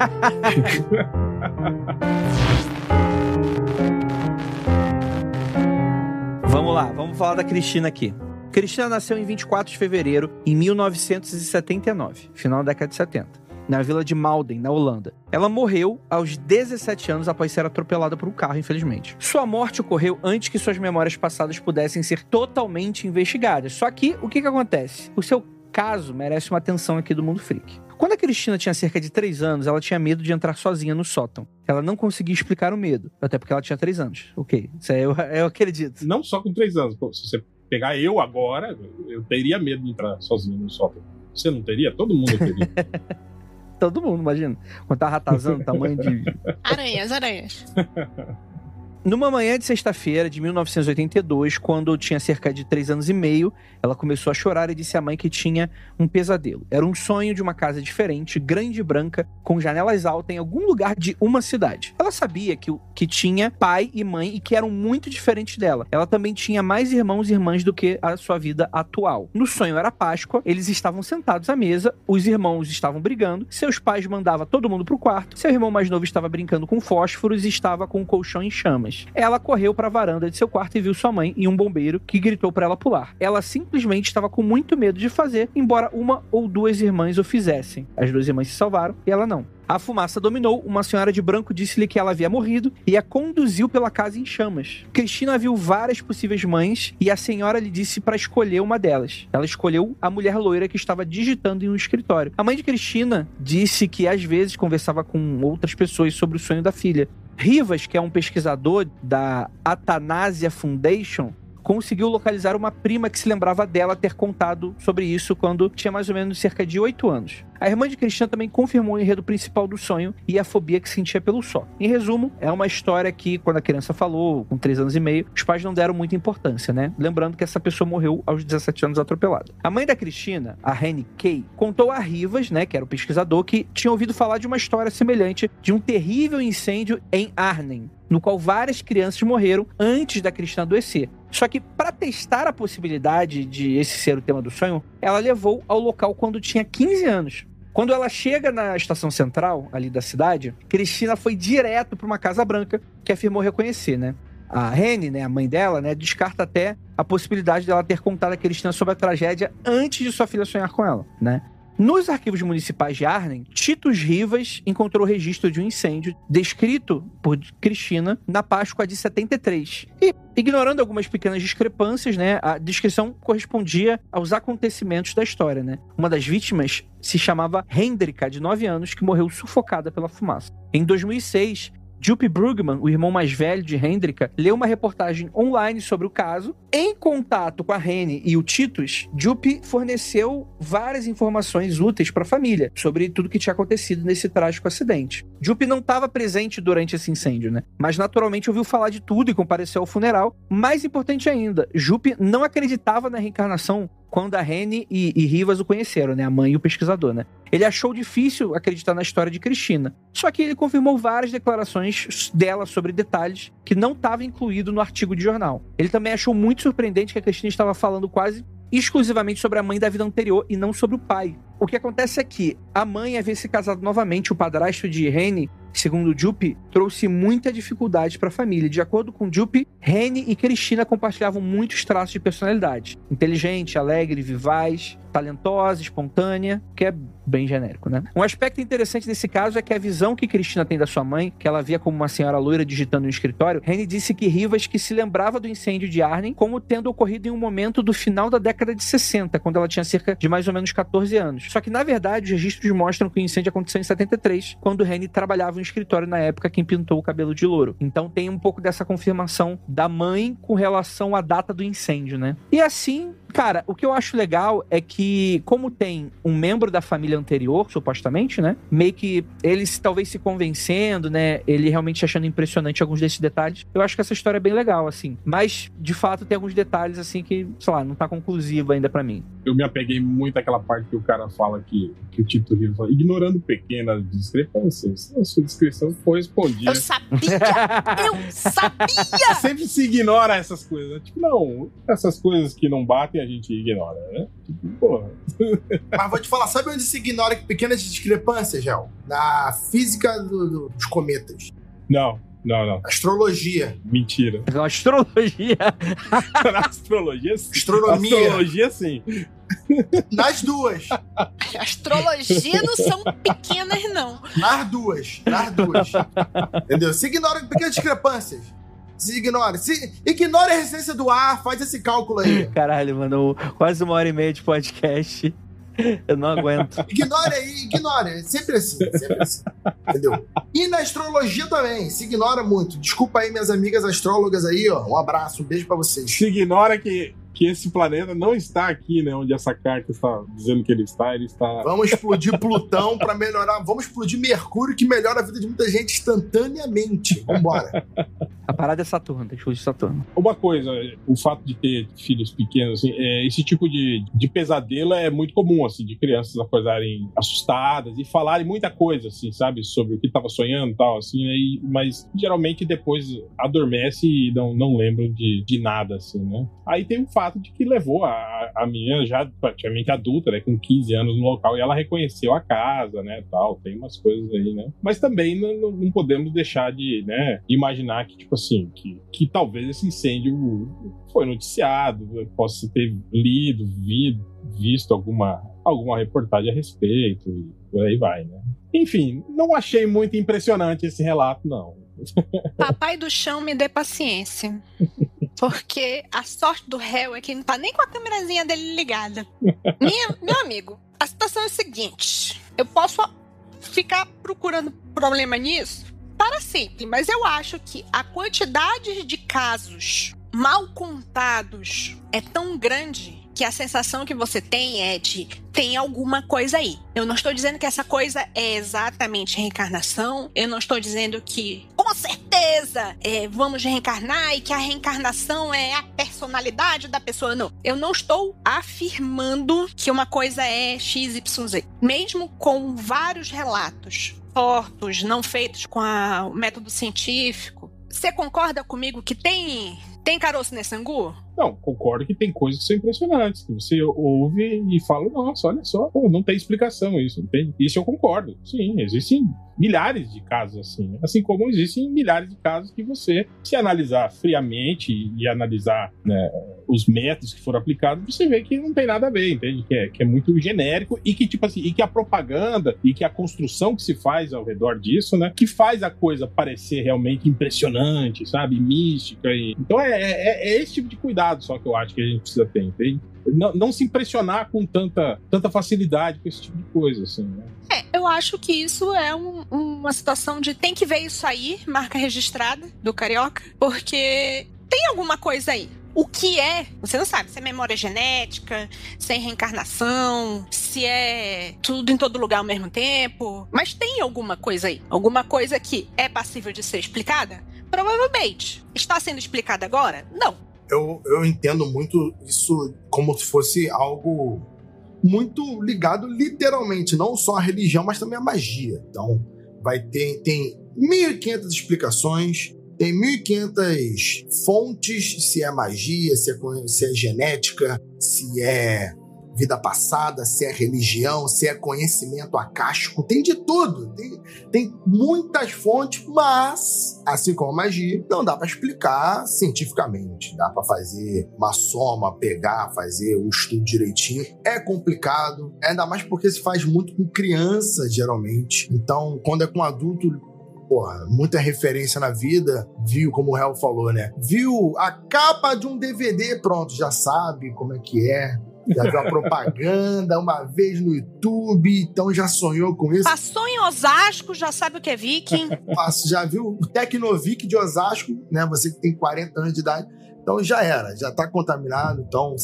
Vamos lá, vamos falar da Cristina aqui. Cristina nasceu em 24 de fevereiro de 1979, final da década de 70. Na vila de Malden, na Holanda. Ela morreu aos 17 anos após ser atropelada por um carro, infelizmente. Sua morte ocorreu antes que suas memórias passadas pudessem ser totalmente investigadas. Só que, o que acontece? O seu caso merece uma atenção aqui do Mundo Freak. Quando a Cristina tinha cerca de 3 anos, ela tinha medo de entrar sozinha no sótão. Ela não conseguia explicar o medo, até porque ela tinha 3 anos. Ok, isso aí eu acredito. Não só com 3 anos. Pô, se você pegar eu agora, eu teria medo de entrar sozinho no sótão. Você não teria? Todo mundo teria. Todo mundo, imagina. Quando tá ratazando, tamanho de... Aranhas. Numa manhã de sexta-feira de 1982, quando eu tinha cerca de 3 anos e meio, ela começou a chorar e disse à mãe que tinha um pesadelo. Era um sonho de uma casa diferente, grande e branca, com janelas altas em algum lugar de uma cidade. Ela sabia que tinha pai e mãe e que eram muito diferentes dela. Ela também tinha mais irmãos e irmãs do que a sua vida atual. No sonho era Páscoa, eles estavam sentados à mesa, os irmãos estavam brigando, seus pais mandavam todo mundo pro quarto, seu irmão mais novo estava brincando com fósforos e estava com o colchão em chamas. Ela correu para a varanda de seu quarto e viu sua mãe e um bombeiro que gritou para ela pular. Ela simplesmente estava com muito medo de fazer, embora uma ou duas irmãs o fizessem. As 2 irmãs se salvaram e ela não. A fumaça dominou, uma senhora de branco disse-lhe que ela havia morrido e a conduziu pela casa em chamas. Cristina viu várias possíveis mães e a senhora lhe disse para escolher uma delas. Ela escolheu a mulher loira que estava digitando em um escritório. A mãe de Cristina disse que às vezes conversava com outras pessoas sobre o sonho da filha. Rivas, que é um pesquisador da Athanasia Foundation, conseguiu localizar uma prima que se lembrava dela ter contado sobre isso quando tinha mais ou menos cerca de 8 anos. A irmã de Cristina também confirmou o enredo principal do sonho e a fobia que sentia pelo sol. Em resumo, é uma história que, quando a criança falou, com 3 anos e meio, os pais não deram muita importância, né? Lembrando que essa pessoa morreu aos 17 anos atropelada. A mãe da Cristina, a Henny Kay, contou a Rivas, né, que era o pesquisador, que tinha ouvido falar de uma história semelhante de um terrível incêndio em Arnhem, no qual várias crianças morreram antes da Cristina adoecer. Só que, para testar a possibilidade de esse ser o tema do sonho, ela levou ao local quando tinha 15 anos. Quando ela chega na estação central, ali da cidade, Cristina foi direto para uma casa branca que afirmou reconhecer, né? A Henny, né, a mãe dela, né, descarta até a possibilidade dela ter contado a Cristina sobre a tragédia antes de sua filha sonhar com ela, né? Nos arquivos municipais de Arnhem, Titus Rivas encontrou o registro de um incêndio descrito por Cristina na Páscoa de 73. E, ignorando algumas pequenas discrepâncias, né, a descrição correspondia aos acontecimentos da história, né? Uma das vítimas se chamava Hendrika, de 9 anos, que morreu sufocada pela fumaça. Em 2006, Juppie Brugman, o irmão mais velho de Hendrika, leu uma reportagem online sobre o caso. Em contato com a Henny e o Titus, Juppie forneceu várias informações úteis para a família sobre tudo que tinha acontecido nesse trágico acidente. Juppie não estava presente durante esse incêndio, né? Mas naturalmente ouviu falar de tudo e compareceu ao funeral. Mais importante ainda, Juppie não acreditava na reencarnação quando a Henny e Rivas o conheceram, né? A mãe e o pesquisador, né? Ele achou difícil acreditar na história de Cristina. Só que ele confirmou várias declarações dela sobre detalhes que não estavam incluídos no artigo de jornal. Ele também achou muito surpreendente que a Cristina estava falando quase exclusivamente sobre a mãe da vida anterior e não sobre o pai. O que acontece é que a mãe havia se casado novamente, o padrasto de Henny, segundo Juppie, trouxe muita dificuldade para a família. De acordo com Juppie, Henny e Cristina compartilhavam muitos traços de personalidade. Inteligente, alegre, vivaz, talentosa, espontânea, que é bem genérico, né? Um aspecto interessante desse caso é que a visão que Cristina tem da sua mãe, que ela via como uma senhora loira digitando no escritório, Henny disse que Rivas que se lembrava do incêndio de Arnhem como tendo ocorrido em um momento do final da década de 60, quando ela tinha cerca de mais ou menos 14 anos. Só que, na verdade, os registros mostram que o incêndio aconteceu em 73, quando Henny trabalhava em escritório na época quem pintou o cabelo de louro. Então tem um pouco dessa confirmação da mãe com relação à data do incêndio, né? E assim, cara, o que eu acho legal é que, como tem um membro da família anterior, supostamente, né? Meio que eles talvez se convencendo, né? Ele realmente achando impressionante alguns desses detalhes. Eu acho que essa história é bem legal, assim. Mas, de fato, tem alguns detalhes, assim, que, sei lá, não tá conclusiva ainda pra mim. Eu me apeguei muito àquela parte que o cara fala que o Tito Rivas fala, ignorando pequenas discrepâncias, a sua descrição foi respondida. Eu sabia! Eu sabia! Sempre se ignora essas coisas. Tipo, não, essas coisas que não batem a gente ignora, né? Tipo, porra. Mas vou te falar, sabe onde se ignora pequenas discrepâncias, Gel? Na física dos cometas. Não. Astrologia. Mentira. Astrologia. Na astrologia, sim. Astronomia. Astrologia, sim. Nas duas. Astrologia não são pequenas, não. Nas duas. Entendeu? Se ignora pequenas discrepâncias. Se ignora a resistência do ar, faz esse cálculo aí. Caralho, mano, quase 1h30 de podcast. Eu não aguento. Ignora. É sempre assim. Entendeu? E na astrologia também, se ignora muito. Desculpa aí, minhas amigas astrólogas aí, ó. Um abraço, um beijo pra vocês. Se ignora que que esse planeta não está aqui, né? Onde essa carta está dizendo que ele está. Vamos explodir Plutão para melhorar. Vamos explodir Mercúrio, que melhora a vida de muita gente instantaneamente. Vambora. A parada é Saturno, tem que explodir Saturno. Uma coisa, o fato de ter filhos pequenos, assim, esse tipo de pesadelo é muito comum, assim, de crianças acordarem assustadas e falarem muita coisa, assim, sabe? Sobre o que estava sonhando e tal, assim, né? Mas geralmente depois adormece e não lembram de nada, assim, né? Aí tem o fato de que levou a menina já praticamente adulta, né? Com 15 anos no local, e ela reconheceu a casa, né? Tal, tem umas coisas aí, né? Mas também não podemos deixar de, né, imaginar que, tipo assim, que talvez esse incêndio foi noticiado, possa ter lido, visto alguma reportagem a respeito, e por aí vai, né? Enfim, não achei muito impressionante esse relato, não. Papai do chão, me dê paciência. Porque a sorte do réu é que não tá nem com a câmerazinha dele ligada. Meu amigo, a situação é a seguinte. Eu posso ficar procurando problema nisso para sempre, mas eu acho que a quantidade de casos mal contados é tão grande que a sensação que você tem é de tem alguma coisa aí. Eu não estou dizendo que essa coisa é exatamente reencarnação, eu não estou dizendo que com certeza vamos reencarnar e que a reencarnação é a personalidade da pessoa, não. Eu não estou afirmando que uma coisa é XYZ. Mesmo com vários relatos tortos, não feitos com o método científico, você concorda comigo que tem caroço nesse angu? Não, concordo que tem coisas que são impressionantes, que você ouve e fala, nossa, olha só, pô, não tem explicação isso, entende? Isso eu concordo. Sim, existem milhares de casos assim, né? Assim como existem milhares de casos que você, se analisar friamente e analisar, né, os métodos que foram aplicados, você vê que não tem nada a ver, entende? Que é muito genérico e que, tipo assim, e que a propaganda e que a construção que se faz ao redor disso, né, que faz a coisa parecer realmente impressionante, sabe? Mística. Então é esse tipo de cuidado só que eu acho que a gente precisa ter, entende? Não se impressionar com tanta facilidade com esse tipo de coisa, assim, né? Eu acho que isso é uma situação de tem que ver isso aí, marca registrada do Carioca, porque tem alguma coisa aí. O que é? Você não sabe se é memória genética, se é reencarnação, se é tudo em todo lugar ao mesmo tempo, mas tem alguma coisa aí. Alguma coisa que é passível de ser explicada? Provavelmente. Está sendo explicada agora? Não. Eu entendo muito isso como se fosse algo muito ligado literalmente, não só à religião, mas também à magia. Então, tem 1.500 explicações, tem 1.500 fontes, se é magia, se é genética, se é vida passada, se é religião, se é conhecimento acástico, tem de tudo. Tem muitas fontes, mas, assim como a magia, não dá para explicar cientificamente. Dá para fazer uma soma, pegar, fazer o estudo direitinho. É complicado, ainda mais porque se faz muito com criança, geralmente. Então, quando é com adulto, porra, muita referência na vida, viu, como o Hel falou, né? Viu a capa de um DVD, pronto, já sabe como é que é. Já viu a propaganda uma vez no YouTube, então já sonhou com isso. Passou em Osasco, já sabe o que é viking. Já viu o Tecnovic de Osasco, né? Você que tem 40 anos de idade. Então já era, já tá contaminado. Então,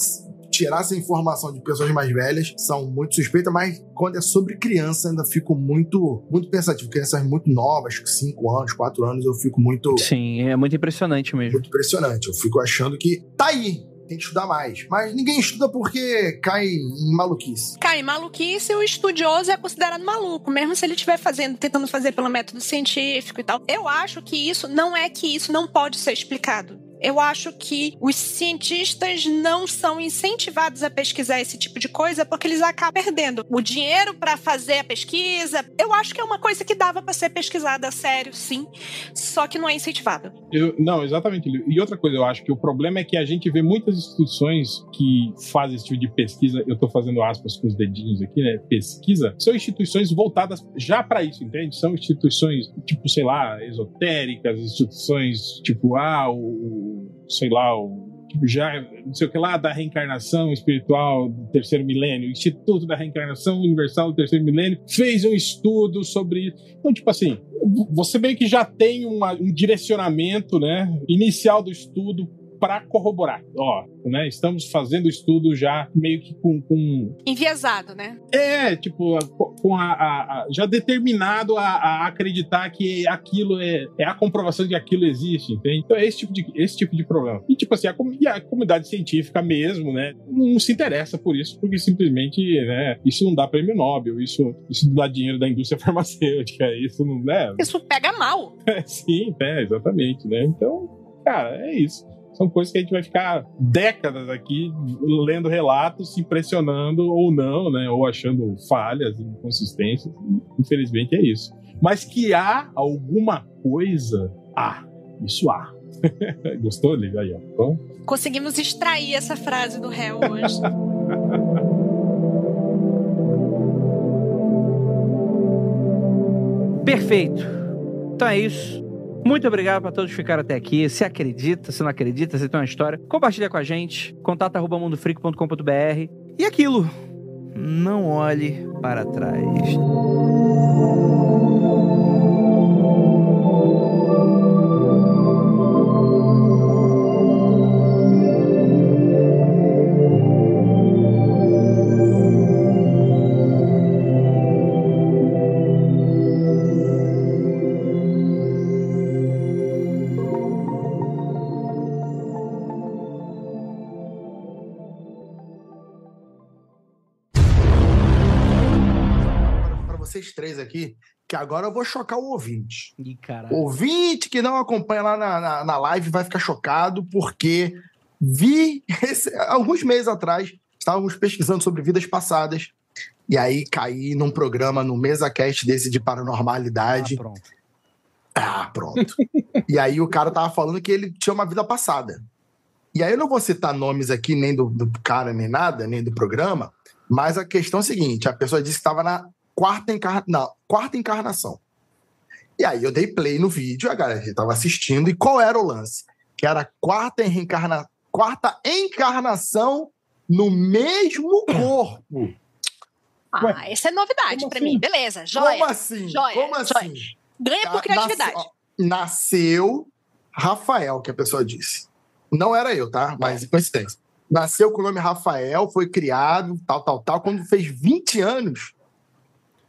tirar essa informação de pessoas mais velhas são muito suspeitas, mas quando é sobre criança, ainda fico muito pensativo. Crianças muito novas, 5 anos, 4 anos, eu fico muito... Sim, é muito impressionante mesmo. Muito impressionante. Eu fico achando que tá aí. Tem que estudar mais. Mas ninguém estuda porque cai em maluquice. Cai em maluquice e o estudioso é considerado maluco, mesmo se ele estiver tentando fazer pelo método científico e tal. Eu acho que isso não pode ser explicado. Eu acho que os cientistas não são incentivados a pesquisar esse tipo de coisa porque eles acabam perdendo o dinheiro para fazer a pesquisa. Eu acho que é uma coisa que dava para ser pesquisada a sério, sim, só que não é incentivada. Não, exatamente. E outra coisa, eu acho que o problema é que a gente vê muitas instituições que fazem esse tipo de pesquisa, eu tô fazendo aspas com os dedinhos aqui, né? Pesquisa, são instituições voltadas já para isso, entende? São instituições, tipo, sei lá, esotéricas, instituições, tipo, já, não sei o que lá, da reencarnação espiritual do terceiro milênio, Instituto da Reencarnação Universal do terceiro milênio, fez um estudo sobre isso. Então, tipo assim, você meio que já tem um direcionamento, né, inicial do estudo para corroborar. Ó, né? Estamos fazendo estudo já meio que com... enviesado, né? Tipo, já determinado a acreditar que aquilo é a comprovação de que aquilo existe, entende? Então é esse tipo de problema. E tipo assim, a comunidade científica mesmo, né, não se interessa por isso, porque simplesmente, né, isso não dá prêmio Nobel, isso não dá dinheiro da indústria farmacêutica, isso não, né? Isso pega mal. Sim, exatamente, né? Então, cara, é isso. São coisas que a gente vai ficar décadas aqui lendo relatos, se impressionando ou não, né? Ou achando falhas, inconsistências. Infelizmente é isso. Mas que há alguma coisa, isso há. Gostou, Lívia? Aí, ó. Então... Conseguimos extrair essa frase do réu hoje. Perfeito. Então é isso. Muito obrigado para todos que ficaram até aqui. Se acredita, se não acredita, se tem uma história, compartilha com a gente. contato@mundofreak.com.br. E aquilo, não olhe para trás. Vocês três aqui, que agora eu vou chocar o ouvinte. Ih, caralho. O ouvinte que não acompanha lá na live vai ficar chocado, porque alguns meses atrás, estávamos pesquisando sobre vidas passadas, e aí caí num programa no MesaCast desse de paranormalidade. Pronto. E aí o cara tava falando que ele tinha uma vida passada. E aí eu não vou citar nomes aqui, nem do cara, nem nada, nem do programa, mas a questão é a seguinte, a pessoa disse que estava na quarta encarnação. E aí eu dei play no vídeo, a galera estava assistindo, e qual era o lance? Que era a quarta encarnação no mesmo corpo. Essa é novidade pra mim. Beleza, joia. Como assim? Joia, Como assim? Joia. Ganha por criatividade. Nasceu Rafael, que a pessoa disse. Não era eu, tá? Mas coincidência. Nasceu com o nome Rafael, foi criado, tal. Quando fez 20 anos,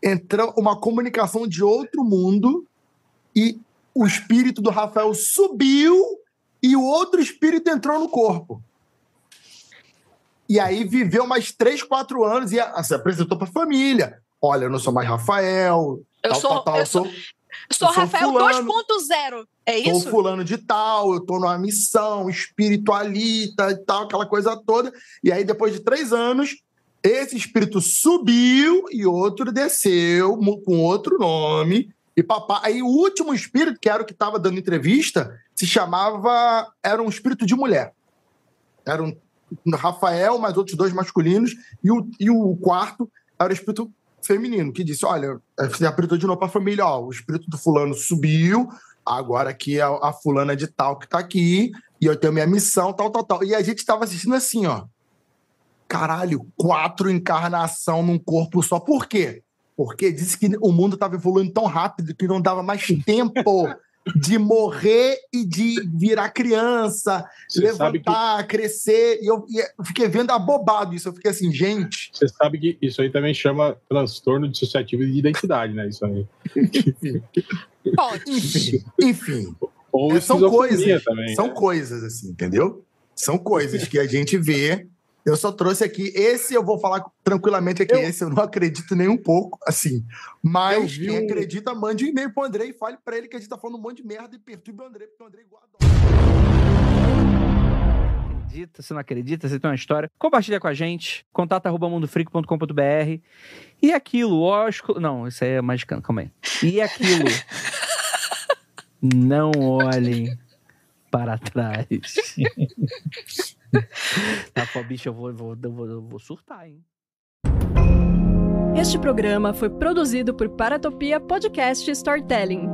entrou uma comunicação de outro mundo e o espírito do Rafael subiu e o outro espírito entrou no corpo. E aí viveu mais 3, 4 anos e se apresentou para a família. Olha, eu não sou mais Rafael. Eu sou Rafael 2.0. É isso? Sou fulano de tal, eu tô numa missão espiritualita e tal, aquela coisa toda. E aí, depois de 3 anos, esse espírito subiu e outro desceu com outro nome. E aí o último espírito, que era o que estava dando entrevista, era um espírito de mulher. Era um Rafael, mais outros 2 masculinos, e o quarto era o espírito feminino, que disse, olha, você apresentou de novo para a família, o espírito do fulano subiu, agora aqui é a fulana de tal que tá aqui, e eu tenho minha missão, tal. E a gente estava assistindo assim, caralho, 4 encarnação num corpo só. Por quê? Porque disse que o mundo estava evoluindo tão rápido que não dava mais tempo de morrer e de virar criança, levantar, crescer. E eu fiquei vendo abobado isso. Eu fiquei assim, gente... Você sabe que isso aí também chama transtorno dissociativo de identidade, né? Isso aí. Pode. Enfim. Ou são coisas, também, são coisas, assim, entendeu? São coisas que a gente vê. Eu só trouxe aqui, esse eu vou falar tranquilamente aqui, esse eu não acredito nem um pouco, assim. Mas quem acredita, mande um e-mail pro André e fale pra ele que a gente tá falando um monte de merda e perturbe o André, porque o André igual adora. Acredita, se não acredita, se tem uma história, compartilha com a gente, contato@mundofreak.com.br. E aquilo, não, isso aí é mais de calma aí. E aquilo, não olhem para trás. Tá, pô, bicho, eu vou surtar, hein? Este programa foi produzido por Paratopia Podcast Storytelling.